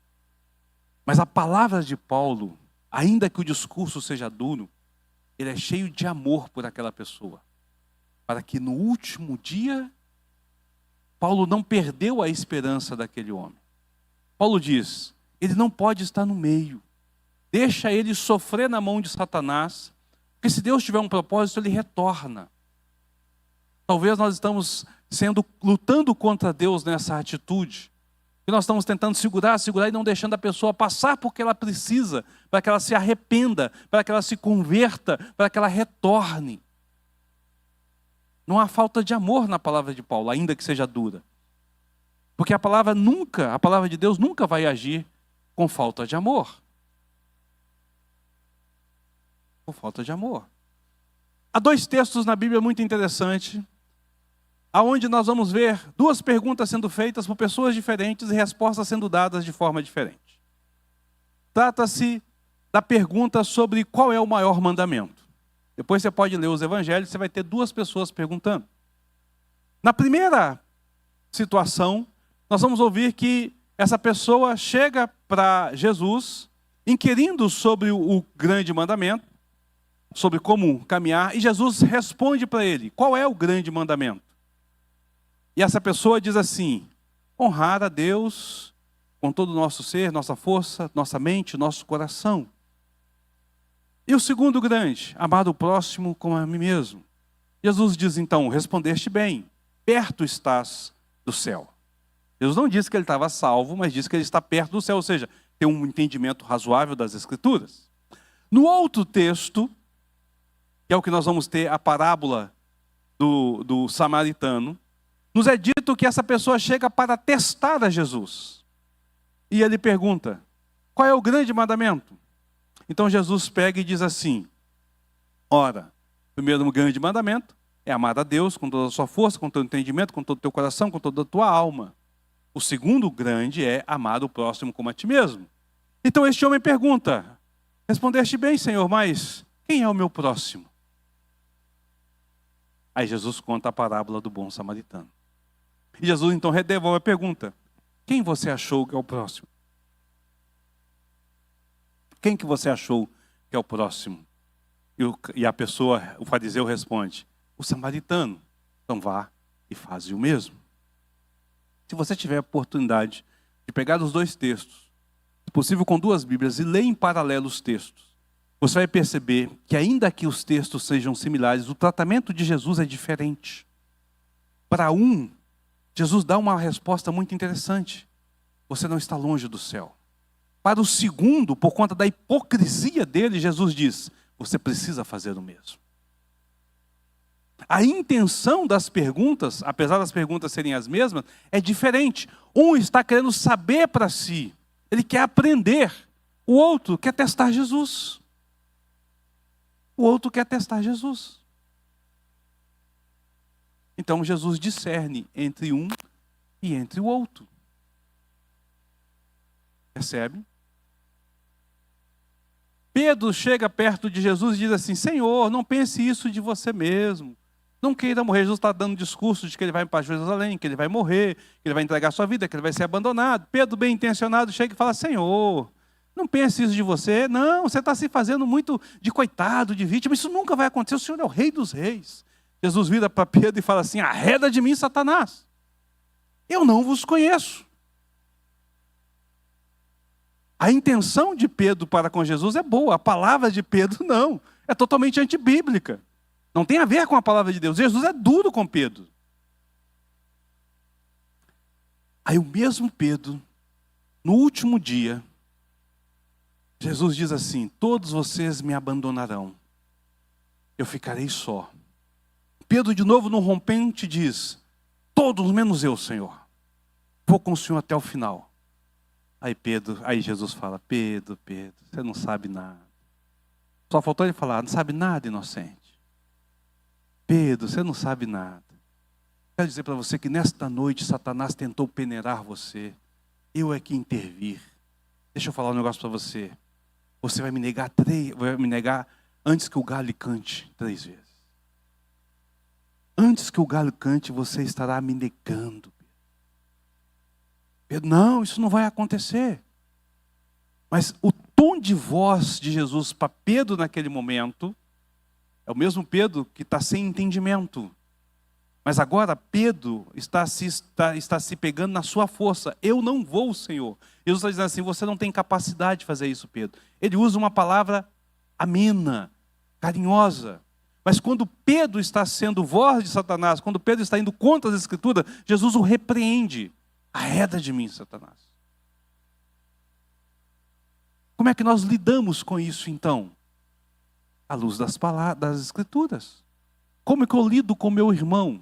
Mas a palavra de Paulo, ainda que o discurso seja duro, ele é cheio de amor por aquela pessoa. Para que no último dia, Paulo não perdeu a esperança daquele homem. Paulo diz, ele não pode estar no meio. Deixa ele sofrer na mão de Satanás, porque se Deus tiver um propósito, ele retorna. Talvez nós estamos lutando contra Deus nessa atitude. E nós estamos tentando segurar e não deixando a pessoa passar porque ela precisa, para que ela se arrependa, para que ela se converta, para que ela retorne. Não há falta de amor na palavra de Paulo, ainda que seja dura. Porque a palavra de Deus nunca vai agir com falta de amor. Com falta de amor. Há 2 textos na Bíblia muito interessantes, aonde nós vamos ver 2 perguntas sendo feitas por pessoas diferentes e respostas sendo dadas de forma diferente. Trata-se da pergunta sobre qual é o maior mandamento. Depois você pode ler os evangelhos, você vai ter 2 pessoas perguntando. Na primeira situação, nós vamos ouvir que essa pessoa chega para Jesus, inquirindo sobre o grande mandamento, sobre como caminhar, e Jesus responde para ele, qual é o grande mandamento? E essa pessoa diz assim, honrar a Deus com todo o nosso ser, nossa força, nossa mente, nosso coração. E o segundo grande, amar o próximo como a mim mesmo. Jesus diz então, respondeste bem, perto estás do céu. Jesus não disse que ele estava salvo, mas disse que ele está perto do céu, ou seja, tem um entendimento razoável das Escrituras. No outro texto, que é o que nós vamos ter a parábola do samaritano, nos é dito que essa pessoa chega para testar a Jesus. E ele pergunta, qual é o grande mandamento? Então Jesus pega e diz assim, ora, o primeiro grande mandamento é amar a Deus com toda a sua força, com todo o entendimento, com todo o teu coração, com toda a tua alma. O segundo grande é amar o próximo como a ti mesmo. Então este homem pergunta, respondeste bem, Senhor, mas quem é o meu próximo? Aí Jesus conta a parábola do bom samaritano. E Jesus então redevolve a pergunta, quem você achou que é o próximo? Quem que você achou que é o próximo? E a pessoa, o fariseu responde, o samaritano. Então vá e faz o mesmo. Se você tiver a oportunidade de pegar os 2 textos, se possível com 2 Bíblias, e ler em paralelo os textos, você vai perceber que ainda que os textos sejam similares, o tratamento de Jesus é diferente. Para um, Jesus dá uma resposta muito interessante. Você não está longe do céu. Para o segundo, por conta da hipocrisia dele, Jesus diz, você precisa fazer o mesmo. A intenção das perguntas, apesar das perguntas serem as mesmas, é diferente. Um está querendo saber para si, ele quer aprender. O outro quer testar Jesus. O outro quer testar Jesus. Então Jesus discerne entre um e entre o outro. Percebe? Pedro chega perto de Jesus e diz assim: Senhor, não pense isso de você mesmo. Não queira morrer. Jesus está dando discurso de que ele vai para Jerusalém, que ele vai morrer, que ele vai entregar sua vida, que ele vai ser abandonado. Pedro, bem intencionado, chega e fala: Senhor, não pense isso de você. Não, você está se fazendo muito de coitado, de vítima. Isso nunca vai acontecer. O Senhor é o Rei dos Reis. Jesus vira para Pedro e fala assim: arreda de mim, Satanás. Eu não vos conheço. A intenção de Pedro para com Jesus é boa. A palavra de Pedro não. É totalmente antibíblica. Não tem a ver com a palavra de Deus. Jesus é duro com Pedro. Aí o mesmo Pedro, no último dia, Jesus diz assim: todos vocês me abandonarão. Eu ficarei só. Pedro de novo no rompente diz: todos menos eu, Senhor. Vou com o Senhor até o final. Aí Jesus fala: Pedro, você não sabe nada. Só faltou ele falar: não sabe nada, inocente. Pedro, você não sabe nada. Quero dizer para você que nesta noite Satanás tentou peneirar você. Eu é que intervir. Deixa eu falar um negócio para você. Você vai me negar antes que o galho cante 3 vezes. Antes que o galho cante, você estará me negando. Pedro, não, isso não vai acontecer. Mas o tom de voz de Jesus para Pedro naquele momento é o mesmo Pedro que está sem entendimento. Mas agora Pedro está se pegando na sua força. Eu não vou, Senhor. Jesus está dizendo assim: você não tem capacidade de fazer isso, Pedro. Ele usa uma palavra amena, carinhosa. Mas quando Pedro está sendo voz de Satanás, quando Pedro está indo contra as Escrituras, Jesus o repreende. Arreda de mim, Satanás. Como é que nós lidamos com isso então? À luz das palavras, das Escrituras. Como que eu lido com meu irmão?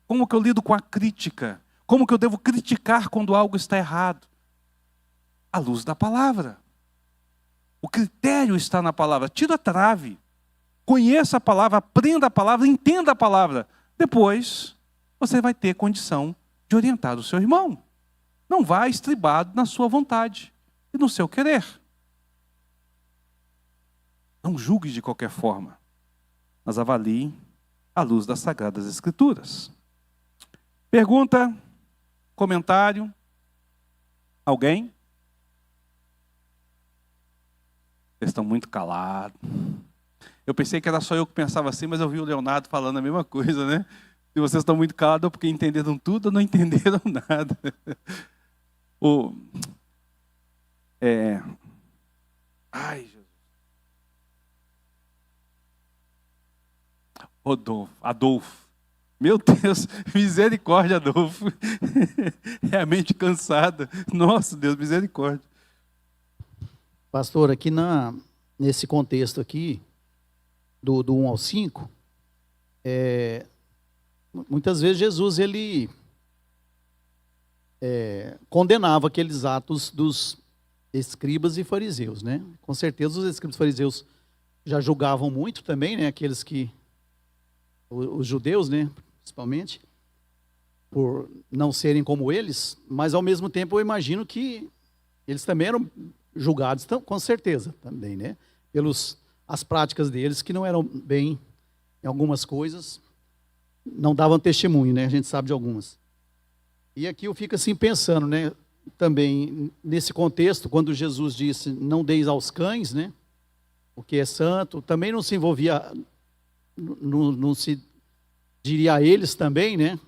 Como que eu lido com a crítica? Como que eu devo criticar quando algo está errado? À luz da palavra. O critério está na palavra. Tira a trave. Conheça a palavra, aprenda a palavra, entenda a palavra. Depois, você vai ter condição de orientar o seu irmão. Não vá estribado na sua vontade e no seu querer. Não julgue de qualquer forma, mas avalie à luz das Sagradas Escrituras. Pergunta, comentário, alguém? Vocês estão muito calados. Eu pensei que era só eu que pensava assim, mas eu vi o Leonardo falando a mesma coisa, né? Se vocês estão muito calados, é porque entenderam tudo ou não entenderam nada. Ai, Jesus. Adolfo. Meu Deus, misericórdia, Adolfo. É a mente cansada. Nossa, Deus, misericórdia. Pastor, aqui nesse contexto aqui, do 1 ao 5, muitas vezes Jesus, ele condenava aqueles atos dos escribas e fariseus, né? Com certeza os escribas e fariseus já julgavam muito também, né? Aqueles que, os judeus, né? Principalmente, por não serem como eles, mas ao mesmo tempo eu imagino que eles também eram julgados, com certeza também, né? As práticas deles que não eram bem em algumas coisas, não davam testemunho, né? A gente sabe de algumas. E aqui eu fico assim pensando, né? Também nesse contexto, quando Jesus disse: não deis aos cães, né? O que é santo, também não se envolvia, não se diria a eles também, né?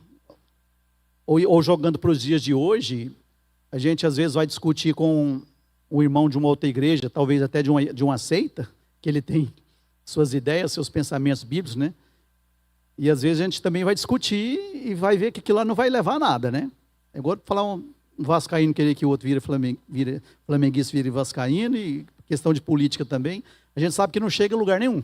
Ou jogando para os dias de hoje, a gente às vezes vai discutir com o irmão de uma outra igreja, talvez até de uma seita, que ele tem suas ideias, seus pensamentos bíblicos, né? E às vezes a gente também vai discutir e vai ver que aquilo lá não vai levar a nada, né? É igual falar um vascaíno querer que o outro vira flamenguista, vire vascaíno, e questão de política também, a gente sabe que não chega a lugar nenhum.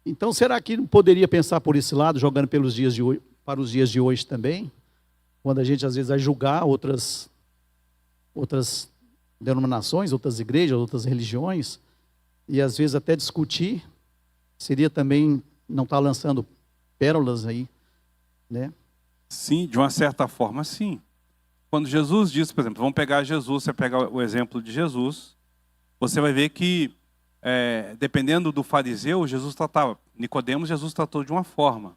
Então, será que não poderia pensar por esse lado, jogando para os dias de hoje também, quando a gente às vezes vai julgar outras denominações, outras igrejas, outras religiões, e às vezes até discutir seria também não estar lançando pérolas aí, né? Sim, de uma certa forma, sim. Quando Jesus diz, por exemplo, vamos pegar Jesus, você pega o exemplo de Jesus, você vai ver que, dependendo do fariseu, Jesus tratava, Nicodemos, Jesus tratou de uma forma.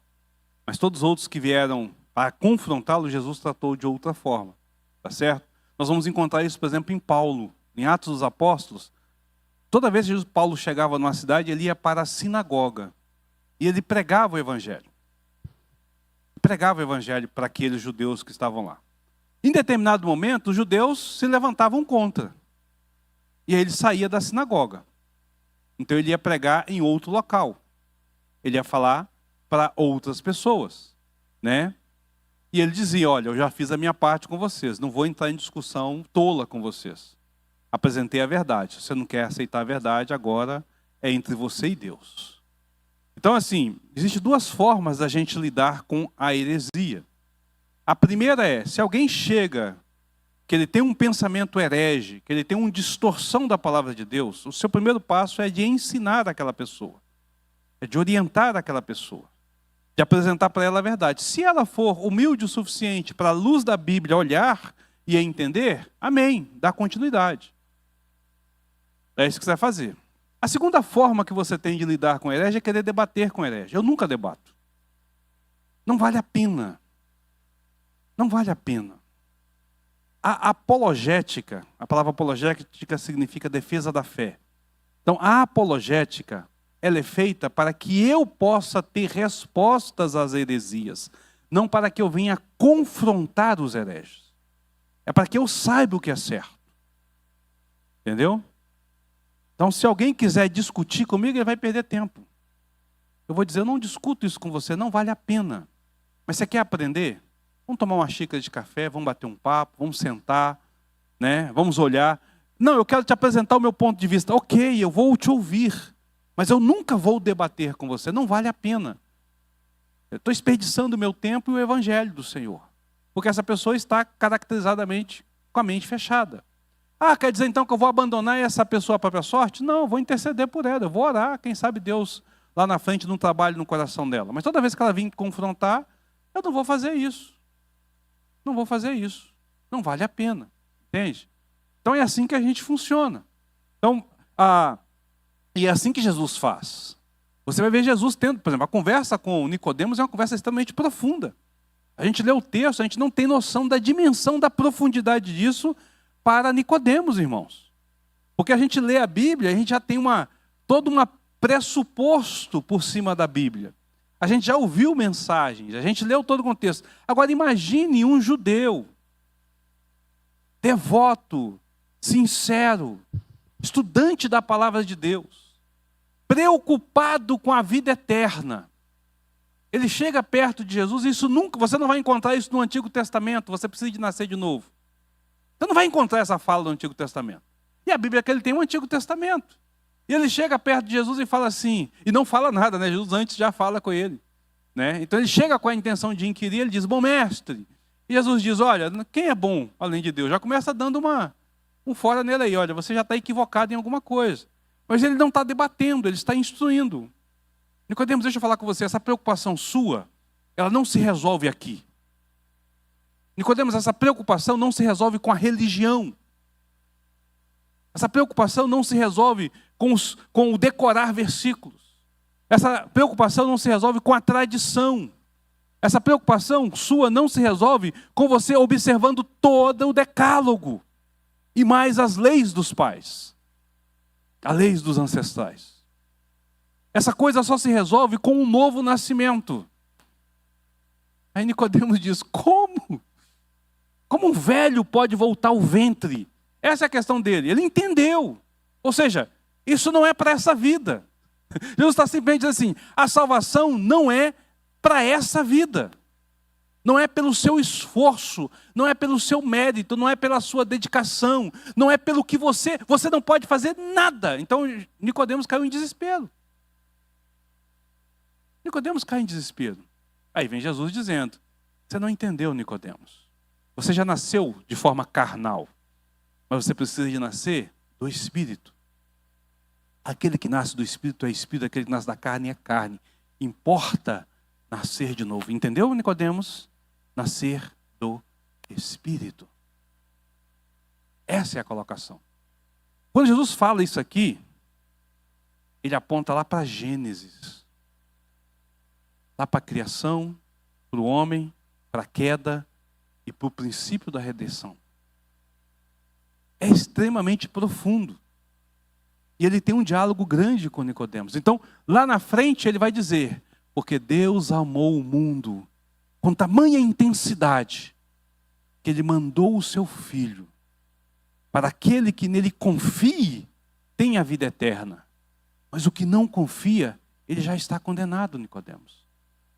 Mas todos os outros que vieram para confrontá-lo, Jesus tratou de outra forma. Tá certo? Nós vamos encontrar isso, por exemplo, em Paulo, em Atos dos Apóstolos. Toda vez que Paulo chegava numa cidade, ele ia para a sinagoga. E ele pregava o evangelho. Pregava o evangelho para aqueles judeus que estavam lá. Em determinado momento, os judeus se levantavam contra. E aí ele saía da sinagoga. Então ele ia pregar em outro local. Ele ia falar para outras pessoas, né? E ele dizia, olha, eu já fiz a minha parte com vocês, não vou entrar em discussão tola com vocês. Apresentei a verdade. Se você não quer aceitar a verdade, agora é entre você e Deus. Então, assim, existem duas formas da gente lidar com a heresia. A primeira é, se alguém chega, que ele tem um pensamento herege, que ele tem uma distorção da palavra de Deus, o seu primeiro passo é de ensinar aquela pessoa, é de orientar aquela pessoa, de apresentar para ela a verdade. Se ela for humilde o suficiente para a luz da Bíblia olhar e entender, amém, dá continuidade. É isso que você vai fazer. A segunda forma que você tem de lidar com herege é querer debater com herege. Eu nunca debato. Não vale a pena. Não vale a pena. A apologética, a palavra apologética significa defesa da fé. Então, a apologética, ela é feita para que eu possa ter respostas às heresias, não para que eu venha confrontar os hereges. É para que eu saiba o que é certo. Entendeu? Então, se alguém quiser discutir comigo, ele vai perder tempo. Eu vou dizer, eu não discuto isso com você, não vale a pena. Mas você quer aprender? Vamos tomar uma xícara de café, vamos bater um papo, vamos sentar, né? Vamos olhar. Não, eu quero te apresentar o meu ponto de vista. Ok, eu vou te ouvir, mas eu nunca vou debater com você, não vale a pena. Eu estou desperdiçando o meu tempo e o evangelho do Senhor. Porque essa pessoa está caracterizadamente com a mente fechada. Ah, quer dizer então que eu vou abandonar essa pessoa à própria sorte? Não, eu vou interceder por ela, eu vou orar, quem sabe Deus lá na frente não trabalhe no coração dela. Mas toda vez que ela vir confrontar, eu não vou fazer isso. Não vou fazer isso. Não vale a pena. Entende? Então é assim que a gente funciona. Então, e é assim que Jesus faz. Você vai ver Jesus tendo, por exemplo, a conversa com Nicodemos é uma conversa extremamente profunda. A gente lê o texto, a gente não tem noção da dimensão, da profundidade disso para Nicodemos, irmãos. Porque a gente lê a Bíblia, a gente já tem todo um pressuposto por cima da Bíblia. A gente já ouviu mensagens, a gente leu todo o contexto. Agora imagine um judeu, devoto, sincero, estudante da palavra de Deus, preocupado com a vida eterna. Ele chega perto de Jesus e você não vai encontrar isso no Antigo Testamento, você precisa de nascer de novo. Você não vai encontrar essa fala no Antigo Testamento. E a Bíblia é que ele tem um Antigo Testamento. E ele chega perto de Jesus e fala assim, e não fala nada, né? Jesus antes já fala com ele, né? Então ele chega com a intenção de inquirir, ele diz, bom mestre. E Jesus diz, olha, quem é bom além de Deus? Já começa dando um fora nele aí, olha, você já está equivocado em alguma coisa. Mas ele não está debatendo, ele está instruindo. Nicodemos, deixa eu falar com você, essa preocupação sua, ela não se resolve aqui. Nicodemos, essa preocupação não se resolve com a religião. Essa preocupação não se resolve com o decorar versículos. Essa preocupação não se resolve com a tradição. Essa preocupação sua não se resolve com você observando todo o decálogo. E mais as leis dos pais. As leis dos ancestrais. Essa coisa só se resolve com um novo nascimento. Aí Nicodemos diz, como? Como um velho pode voltar ao ventre? Essa é a questão dele. Ele entendeu. Ou seja, isso não é para essa vida. Jesus está simplesmente dizendo assim, a salvação não é para essa vida. Não é pelo seu esforço, não é pelo seu mérito, não é pela sua dedicação, não é pelo que você não pode fazer nada. Então Nicodemos caiu em desespero. Nicodemos cai em desespero. Aí vem Jesus dizendo, você não entendeu, Nicodemos. Você já nasceu de forma carnal, mas você precisa de nascer do Espírito. Aquele que nasce do Espírito é Espírito, aquele que nasce da carne é carne. Importa nascer de novo. Entendeu, Nicodemos? Nascer do Espírito. Essa é a colocação. Quando Jesus fala isso aqui, ele aponta lá para Gênesis. Lá para a criação, para o homem, para a queda e para o princípio da redenção. É extremamente profundo. E ele tem um diálogo grande com Nicodemos. Então, lá na frente ele vai dizer, porque Deus amou o mundo com tamanha intensidade, que ele mandou o seu Filho, para aquele que nele confie, tenha a vida eterna. Mas o que não confia, ele já está condenado, Nicodemos.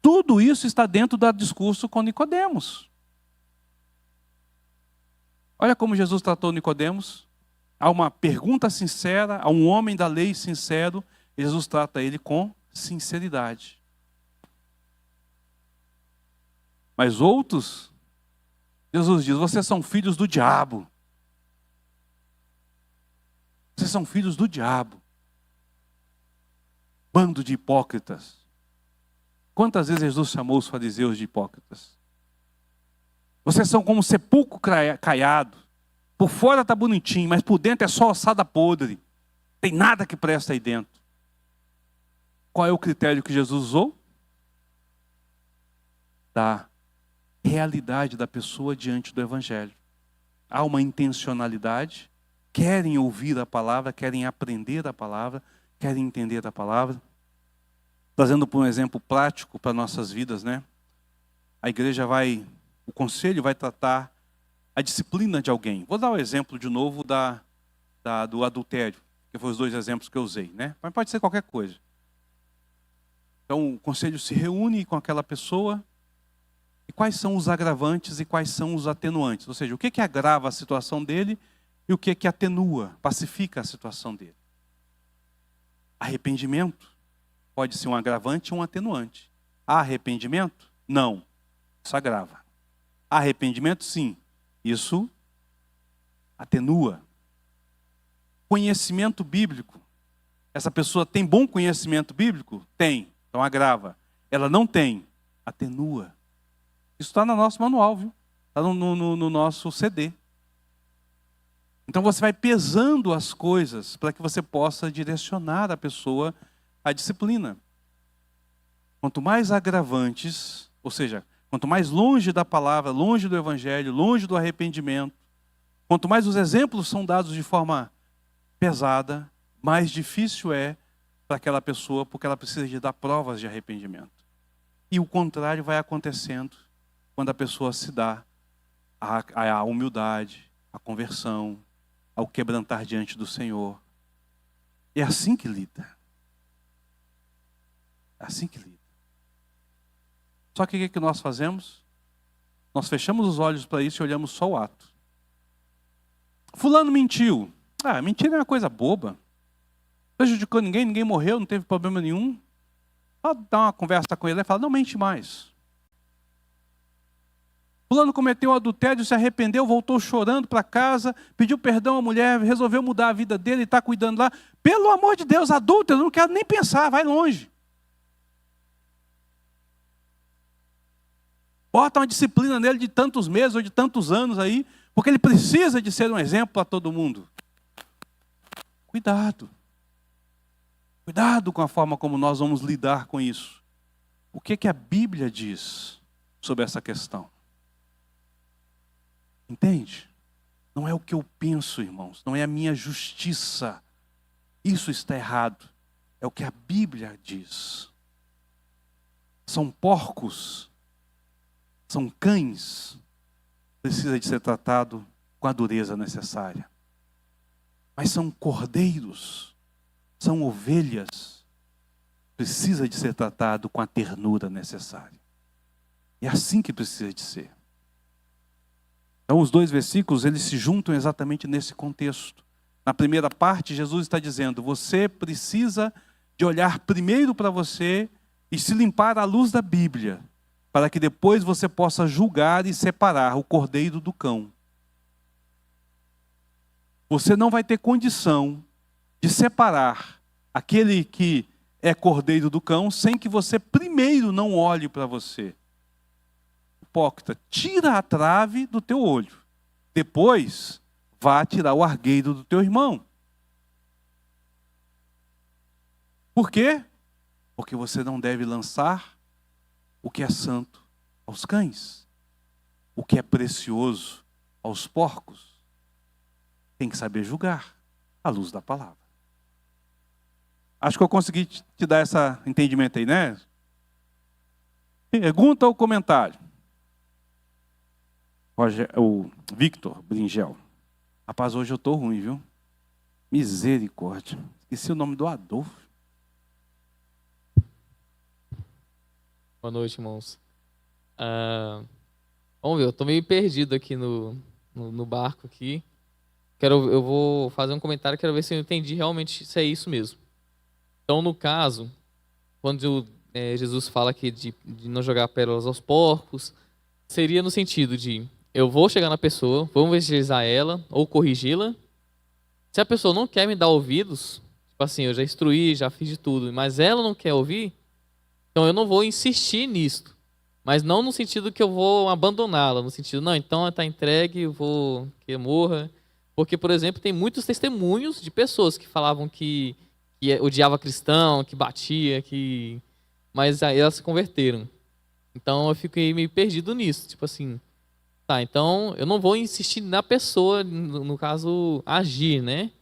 Tudo isso está dentro do discurso com Nicodemos. Olha como Jesus tratou Nicodemos. Há uma pergunta sincera, há um homem da lei sincero, e Jesus trata ele com sinceridade. Mas outros, Jesus diz, vocês são filhos do diabo. Vocês são filhos do diabo. Bando de hipócritas. Quantas vezes Jesus chamou os fariseus de hipócritas? Vocês são como sepulcro caiado. Por fora está bonitinho, mas por dentro é só ossada podre. Tem nada que presta aí dentro. Qual é o critério que Jesus usou? Da realidade da pessoa diante do Evangelho. Há uma intencionalidade. Querem ouvir a palavra, querem aprender a palavra, querem entender a palavra. Trazendo por um exemplo prático para nossas vidas, né? A igreja o conselho vai tratar a disciplina de alguém. Vou dar o exemplo de novo do adultério, que foram os 2 exemplos que eu usei, né? Mas pode ser qualquer coisa. Então o conselho se reúne com aquela pessoa, e quais são os agravantes e quais são os atenuantes? Ou seja, o que agrava a situação dele e o que atenua, pacifica a situação dele? Arrependimento pode ser um agravante e um atenuante. Há arrependimento? Não. Isso agrava. Arrependimento, sim. Isso atenua. Conhecimento bíblico. Essa pessoa tem bom conhecimento bíblico? Tem. Então agrava. Ela não tem? Atenua. Isso está no nosso manual, viu? Está no nosso CD. Então você vai pesando as coisas para que você possa direcionar a pessoa à disciplina. Quanto mais agravantes, ou seja, quanto mais longe da palavra, longe do evangelho, longe do arrependimento, quanto mais os exemplos são dados de forma pesada, mais difícil é para aquela pessoa, porque ela precisa de dar provas de arrependimento. E o contrário vai acontecendo quando a pessoa se dá à humildade, à conversão, ao quebrantar diante do Senhor. É assim que lida. É assim que lida. Só que o que nós fazemos? Nós fechamos os olhos para isso e olhamos só o ato. Fulano mentiu. Mentira é uma coisa boba. Não prejudicou ninguém, ninguém morreu, não teve problema nenhum. Só dá uma conversa com ele e fala, não mente mais. Fulano cometeu um adultério, se arrependeu, voltou chorando para casa, pediu perdão à mulher, resolveu mudar a vida dele e está cuidando lá. Pelo amor de Deus, adúltero, eu não quero nem pensar, vai longe. Bota uma disciplina nele de tantos meses ou de tantos anos aí, porque ele precisa de ser um exemplo para todo mundo. Cuidado. Cuidado com a forma como nós vamos lidar com isso. O que a Bíblia diz sobre essa questão? Entende? Não é o que eu penso, irmãos. Não é a minha justiça. Isso está errado. É o que a Bíblia diz. São porcos. São cães. Precisa de ser tratado com a dureza necessária. Mas são cordeiros. São ovelhas. Precisa de ser tratado com a ternura necessária. É assim que precisa de ser. Então os 2 versículos, eles se juntam exatamente nesse contexto. Na primeira parte, Jesus está dizendo, você precisa de olhar primeiro para você e se limpar à luz da Bíblia, para que depois você possa julgar e separar o cordeiro do cão. Você não vai ter condição de separar aquele que é cordeiro do cão, sem que você primeiro não olhe para você. Hipócrita, tira a trave do teu olho. Depois, vá tirar o argueiro do teu irmão. Por quê? Porque você não deve lançar o que é santo aos cães, o que é precioso aos porcos. Tem que saber julgar à luz da palavra. Acho que eu consegui te dar esse entendimento aí, né? Pergunta ou comentário? O Victor Bringel. Rapaz, hoje eu estou ruim, viu? Misericórdia. Esqueci o nome do Adolfo. Boa noite, irmãos. Vamos ver, eu estou meio perdido aqui no barco aqui. Eu vou fazer um comentário, quero ver se eu entendi realmente se é isso mesmo. Então, no caso, quando Jesus fala aqui de não jogar pérolas aos porcos, seria no sentido de eu vou chegar na pessoa, vou evangelizar ela ou corrigi-la. Se a pessoa não quer me dar ouvidos, tipo assim, eu já instruí, já fiz de tudo, mas ela não quer ouvir, então eu não vou insistir nisso. Mas não no sentido que eu vou abandoná-la, no sentido, não, então ela está entregue, eu vou que morra. Porque, por exemplo, tem muitos testemunhos de pessoas que falavam que odiava cristão, que batia, mas aí elas se converteram. Então eu fiquei meio perdido nisso, tipo assim, tá, então eu não vou insistir na pessoa, no caso, agir, né?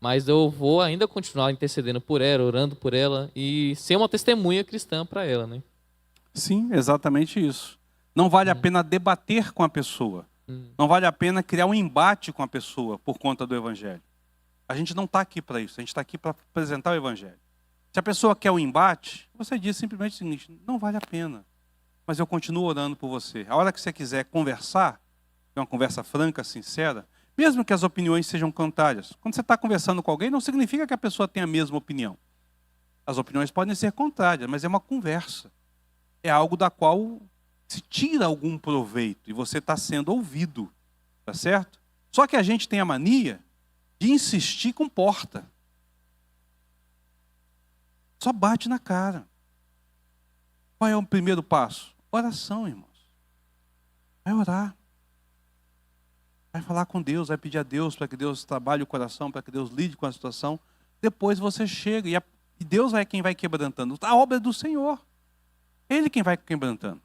Mas eu vou ainda continuar intercedendo por ela, orando por ela e ser uma testemunha cristã para ela, né? Sim, exatamente isso. Não vale a pena debater com a pessoa. Não vale a pena criar um embate com a pessoa por conta do evangelho. A gente não está aqui para isso, a gente está aqui para apresentar o evangelho. Se a pessoa quer um embate, você diz simplesmente o seguinte, não vale a pena, mas eu continuo orando por você. A hora que você quiser conversar, uma conversa franca, sincera, mesmo que as opiniões sejam contrárias. Quando você está conversando com alguém, não significa que a pessoa tenha a mesma opinião. As opiniões podem ser contrárias, mas é uma conversa. É algo da qual se tira algum proveito e você está sendo ouvido, tá certo? Só que a gente tem a mania de insistir com porta. Só bate na cara. Qual é o primeiro passo? Oração, irmãos. Vai orar. Vai falar com Deus, vai pedir a Deus para que Deus trabalhe o coração, para que Deus lide com a situação. Depois você chega e Deus é quem vai quebrantando. A obra é do Senhor. Ele quem vai quebrantando.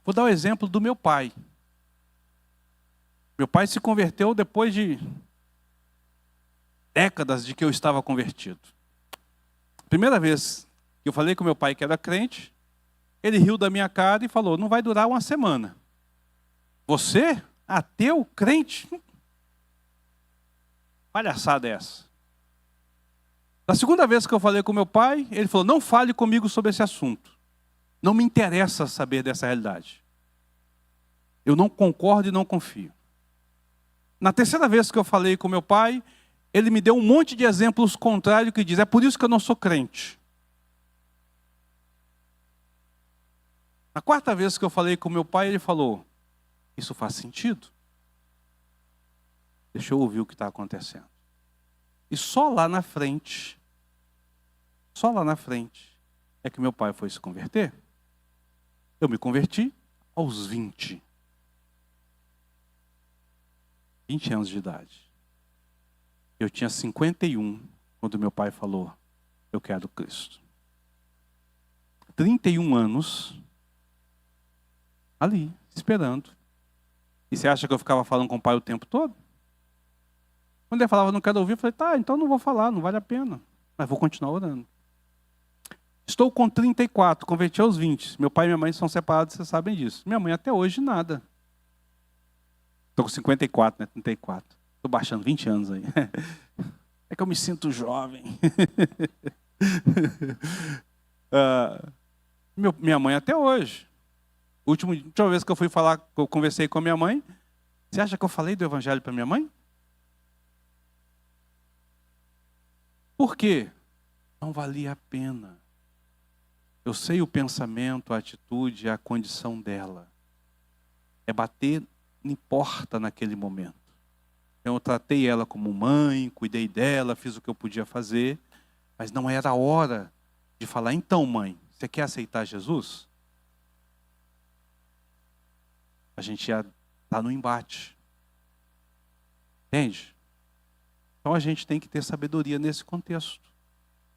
Vou dar o exemplo do meu pai. Meu pai se converteu depois de décadas de que eu estava convertido. Primeira vez que eu falei com meu pai que era crente, ele riu da minha cara e falou, não vai durar uma semana. Você, ateu, crente? Palhaçada é essa. Da segunda vez que eu falei com meu pai, ele falou, não fale comigo sobre esse assunto. Não me interessa saber dessa realidade. Eu não concordo e não confio. Na terceira vez que eu falei com meu pai, ele me deu um monte de exemplos contrários que diz, é por isso que eu não sou crente. Na quarta vez que eu falei com meu pai, ele falou, isso faz sentido? Deixa eu ouvir o que está acontecendo. E só lá na frente, é que meu pai foi se converter. Eu me converti aos 20 anos de idade. Eu tinha 51 quando meu pai falou, eu quero Cristo. 31 anos ali, esperando. E você acha que eu ficava falando com o pai o tempo todo? Quando ele falava, não quero ouvir, eu falei, tá, então não vou falar, não vale a pena. Mas vou continuar orando. Estou com 34, converti aos 20. Meu pai e minha mãe são separados, vocês sabem disso. Minha mãe até hoje nada. Estou com 54, né? 34. Estou baixando 20 anos aí. É que eu me sinto jovem. Minha mãe até hoje. Última vez que eu fui falar, que eu conversei com a minha mãe, você acha que eu falei do evangelho para minha mãe? Por quê? Não valia a pena. Eu sei o pensamento, a atitude, a condição dela. É bater em porta naquele momento. Eu tratei ela como mãe, cuidei dela, fiz o que eu podia fazer, mas não era a hora de falar, então, mãe, você quer aceitar Jesus? A gente já está no embate. Entende? Então a gente tem que ter sabedoria nesse contexto.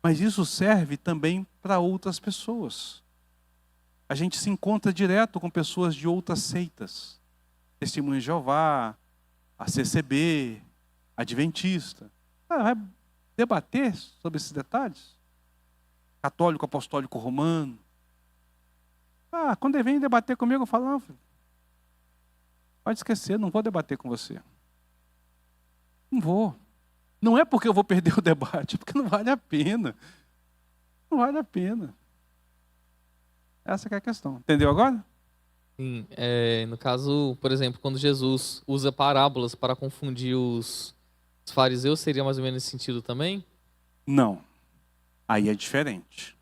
Mas isso serve também para outras pessoas. A gente se encontra direto com pessoas de outras seitas. Testemunho de Jeová, a CCB, Adventista. Vai debater sobre esses detalhes? Católico, apostólico, romano. Quando ele vem debater comigo, eu falo, não, filho, pode esquecer, não vou debater com você. Não vou. Não é porque eu vou perder o debate, é porque não vale a pena. Não vale a pena. Essa que é a questão. Entendeu agora? Sim, no caso, por exemplo, quando Jesus usa parábolas para confundir os fariseus, seria mais ou menos nesse sentido também? Não. Aí é diferente.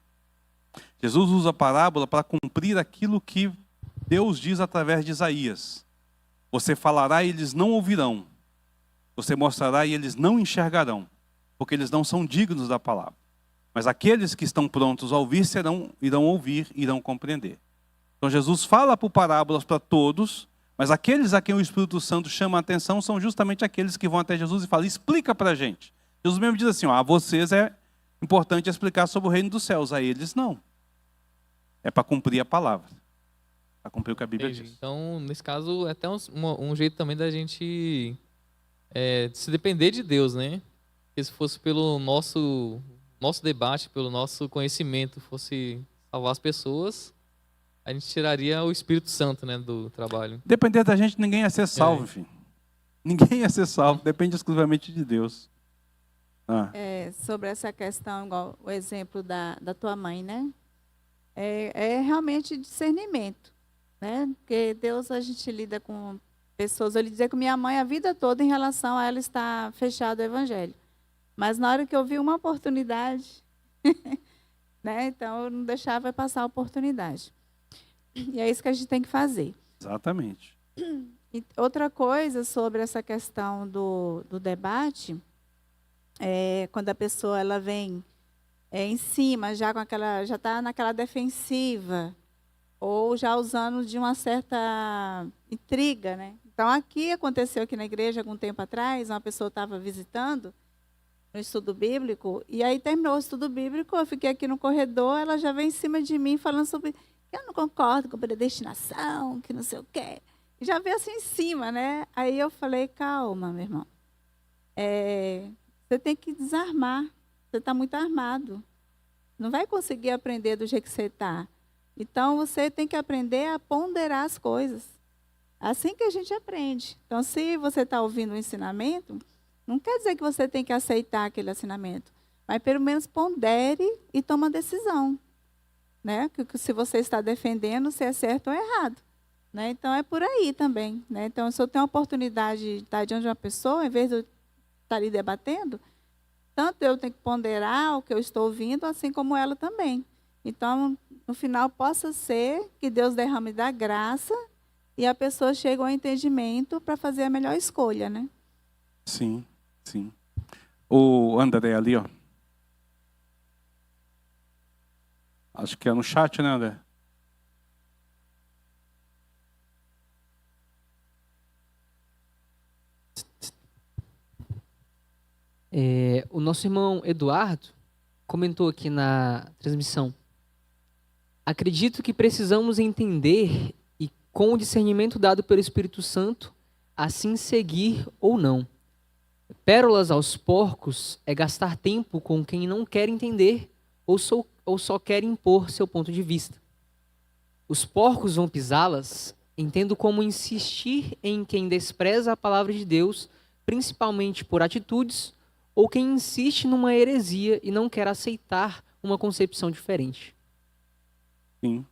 Jesus usa a parábola para cumprir aquilo que Deus diz através de Isaías. Você falará e eles não ouvirão. Você mostrará e eles não enxergarão, porque eles não são dignos da palavra. Mas aqueles que estão prontos a ouvir irão ouvir, irão compreender. Então Jesus fala por parábolas para todos, mas aqueles a quem o Espírito Santo chama a atenção são justamente aqueles que vão até Jesus e falam, explica para a gente. Jesus mesmo diz assim, a vocês é importante explicar sobre o reino dos céus, a eles não. É para cumprir a palavra, para cumprir o que a Bíblia diz. Então, nesse caso, é até um jeito também da gente se depender de Deus, né? Porque se fosse pelo nosso debate, pelo nosso conhecimento, fosse salvar as pessoas, a gente tiraria o Espírito Santo, né, do trabalho. Depender da gente, ninguém ia ser salvo, enfim. Ninguém ia ser salvo, depende exclusivamente de Deus. Sobre essa questão, igual o exemplo da tua mãe, né? É realmente discernimento, né? Porque Deus, a gente lida com pessoas. Eu lhe dizer com minha mãe a vida toda em relação a ela estar fechado o evangelho. Mas na hora que eu vi uma oportunidade, né? Então eu não deixava passar a oportunidade. E é isso que a gente tem que fazer. Exatamente. E outra coisa sobre essa questão do debate, quando a pessoa ela vem em cima, já está naquela defensiva, ou já usando de uma certa intriga, né? Então aconteceu aqui na igreja algum tempo atrás, uma pessoa estava visitando no estudo bíblico, e aí terminou o estudo bíblico, eu fiquei aqui no corredor, ela já veio em cima de mim falando sobre que eu não concordo com predestinação, que não sei o quê. E já veio assim em cima, né? Aí eu falei, calma, meu irmão. Você tem que desarmar. Você está muito armado. Não vai conseguir aprender do jeito que você está. Então, você tem que aprender a ponderar as coisas. Assim que a gente aprende. Então, se você está ouvindo um ensinamento, não quer dizer que você tem que aceitar aquele ensinamento. Mas, pelo menos, pondere e toma decisão. Né? Que se você está defendendo, se é certo ou errado. Né? Então, é por aí também. Né? Então, se eu tenho a oportunidade de estar diante de uma pessoa, em vez de eu estar ali debatendo, tanto eu tenho que ponderar o que eu estou ouvindo, assim como ela também. Então, no final, possa ser que Deus derrame da graça e a pessoa chegue ao entendimento para fazer a melhor escolha, né? Sim, sim. O André ali, ó. Acho que é no chat, né, André? O nosso irmão Eduardo comentou aqui na transmissão. Acredito que precisamos entender e, com o discernimento dado pelo Espírito Santo, assim seguir ou não. Pérolas aos porcos é gastar tempo com quem não quer entender ou só quer impor seu ponto de vista. Os porcos vão pisá-las, entendo como insistir em quem despreza a palavra de Deus, principalmente por atitudes, ou quem insiste numa heresia e não quer aceitar uma concepção diferente. Sim.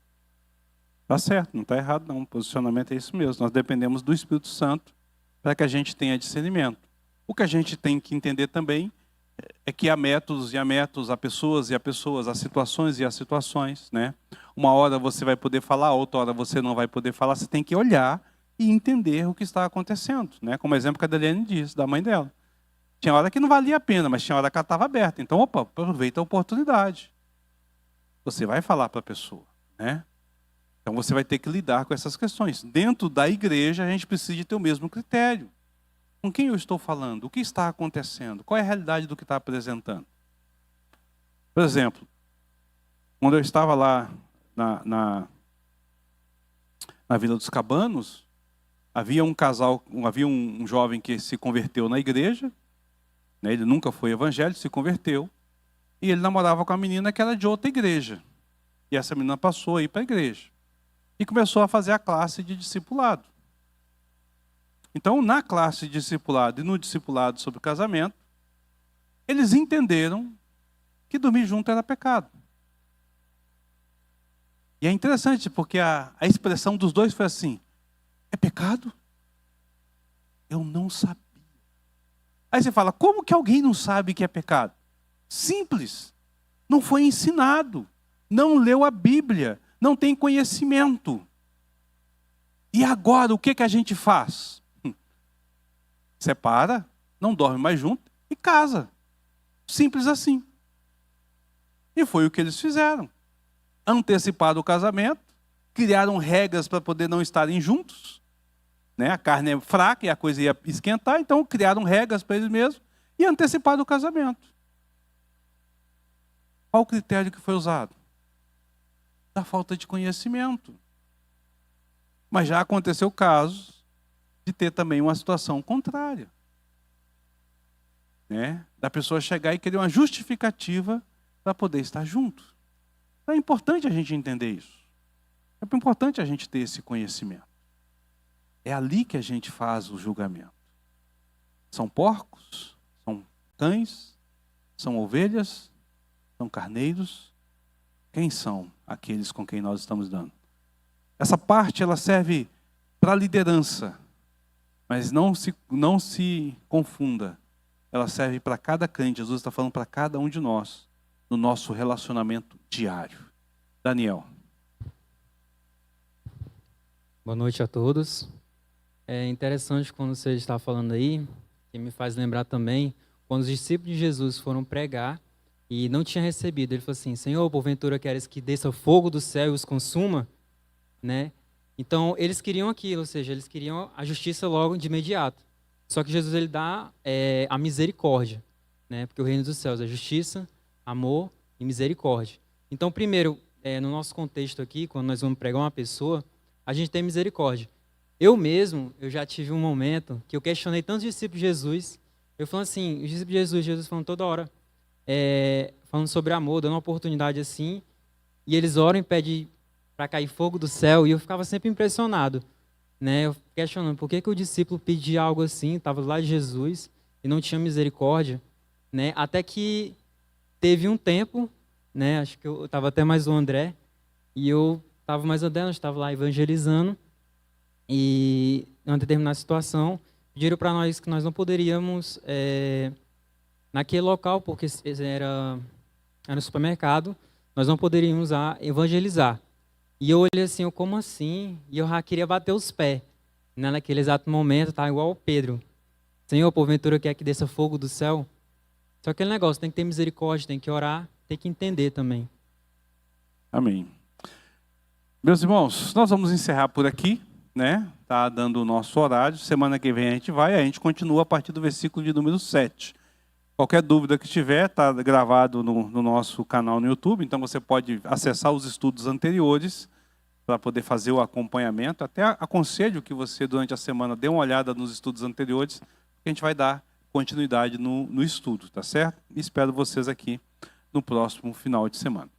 Tá certo, não está errado não. O posicionamento é isso mesmo. Nós dependemos do Espírito Santo para que a gente tenha discernimento. O que a gente tem que entender também é que há métodos e há métodos, há pessoas e há pessoas, há situações e há situações, né? Uma hora você vai poder falar, outra hora você não vai poder falar. Você tem que olhar e entender o que está acontecendo, né? Como exemplo que a Adeliane disse, da mãe dela. Tinha hora que não valia a pena, mas tinha hora que ela estava aberta. Então, opa, aproveita a oportunidade. Você vai falar para a pessoa, né? Então você vai ter que lidar com essas questões. Dentro da igreja, a gente precisa ter o mesmo critério. Com quem eu estou falando? O que está acontecendo? Qual é a realidade do que está apresentando? Por exemplo, quando eu estava lá na Vila dos Cabanos, havia um casal, havia um jovem que se converteu na igreja, né? Ele nunca foi evangélico, se converteu, e ele namorava com uma menina que era de outra igreja. E essa menina passou a ir para a igreja. E começou a fazer a classe de discipulado. Então, na classe de discipulado e no discipulado sobre o casamento, eles entenderam que dormir junto era pecado. E é interessante, porque a expressão dos dois foi assim: é pecado? Eu não sabia. Aí você fala, como que alguém não sabe que é pecado? Simples. Não foi ensinado. Não leu a Bíblia. Não tem conhecimento. E agora, o que a gente faz? Separa, não dorme mais junto e casa. Simples assim. E foi o que eles fizeram. Anteciparam o casamento, criaram regras para poder não estarem juntos. Né? A carne é fraca e a coisa ia esquentar, então criaram regras para eles mesmos e anteciparam o casamento. Qual o critério que foi usado? Da falta de conhecimento. Mas já aconteceu casos de ter também uma situação contrária. Né? Da pessoa chegar e querer uma justificativa para poder estar junto. Então é importante a gente entender isso. É importante a gente ter esse conhecimento. É ali que a gente faz o julgamento. São porcos? São cães? São ovelhas? São carneiros? Quem são aqueles com quem nós estamos dando? Essa parte ela serve para a liderança, mas não se confunda. Ela serve para cada crente. Jesus está falando para cada um de nós, no nosso relacionamento diário. Daniel. Boa noite a todos. É interessante quando você está falando aí, que me faz lembrar também, quando os discípulos de Jesus foram pregar e não tinham recebido. Ele falou assim, Senhor, porventura queres que desça fogo do céu e os consuma? Né? Então, eles queriam aquilo, ou seja, eles queriam a justiça logo de imediato. Só que Jesus ele dá a misericórdia, né? Porque o reino dos céus é justiça, amor e misericórdia. Então, primeiro, no nosso contexto aqui, quando nós vamos pregar uma pessoa, a gente tem misericórdia. Eu já tive um momento que eu questionei tantos discípulos de Jesus, eu falando assim, os discípulos de Jesus falando toda hora, falando sobre amor, dando uma oportunidade assim, e eles oram e pedem para cair fogo do céu, e eu ficava sempre impressionado, né? Eu questionando, por que o discípulo pedia algo assim, estava lá de Jesus, e não tinha misericórdia, né? Até que teve um tempo, né? Acho que eu estava até mais o André, e eu estava mais andando, estava lá evangelizando, e em uma determinada situação, pediram para nós que nós não poderíamos, naquele local, porque era no supermercado, nós não poderíamos evangelizar. E eu olhei assim, como assim? E eu já queria bater os pés. Naquele exato momento, tá igual o Pedro. Senhor, porventura quer que desça fogo do céu? Só aquele negócio, tem que ter misericórdia, tem que orar, tem que entender também. Amém. Meus irmãos, nós vamos encerrar por aqui, né? Tá dando o nosso horário. Semana que vem a gente continua a partir do versículo de número 7. Qualquer dúvida que tiver, está gravado no nosso canal no YouTube, então você pode acessar os estudos anteriores para poder fazer o acompanhamento. Até aconselho que você, durante a semana, dê uma olhada nos estudos anteriores, que a gente vai dar continuidade no estudo, tá certo? E espero vocês aqui no próximo final de semana.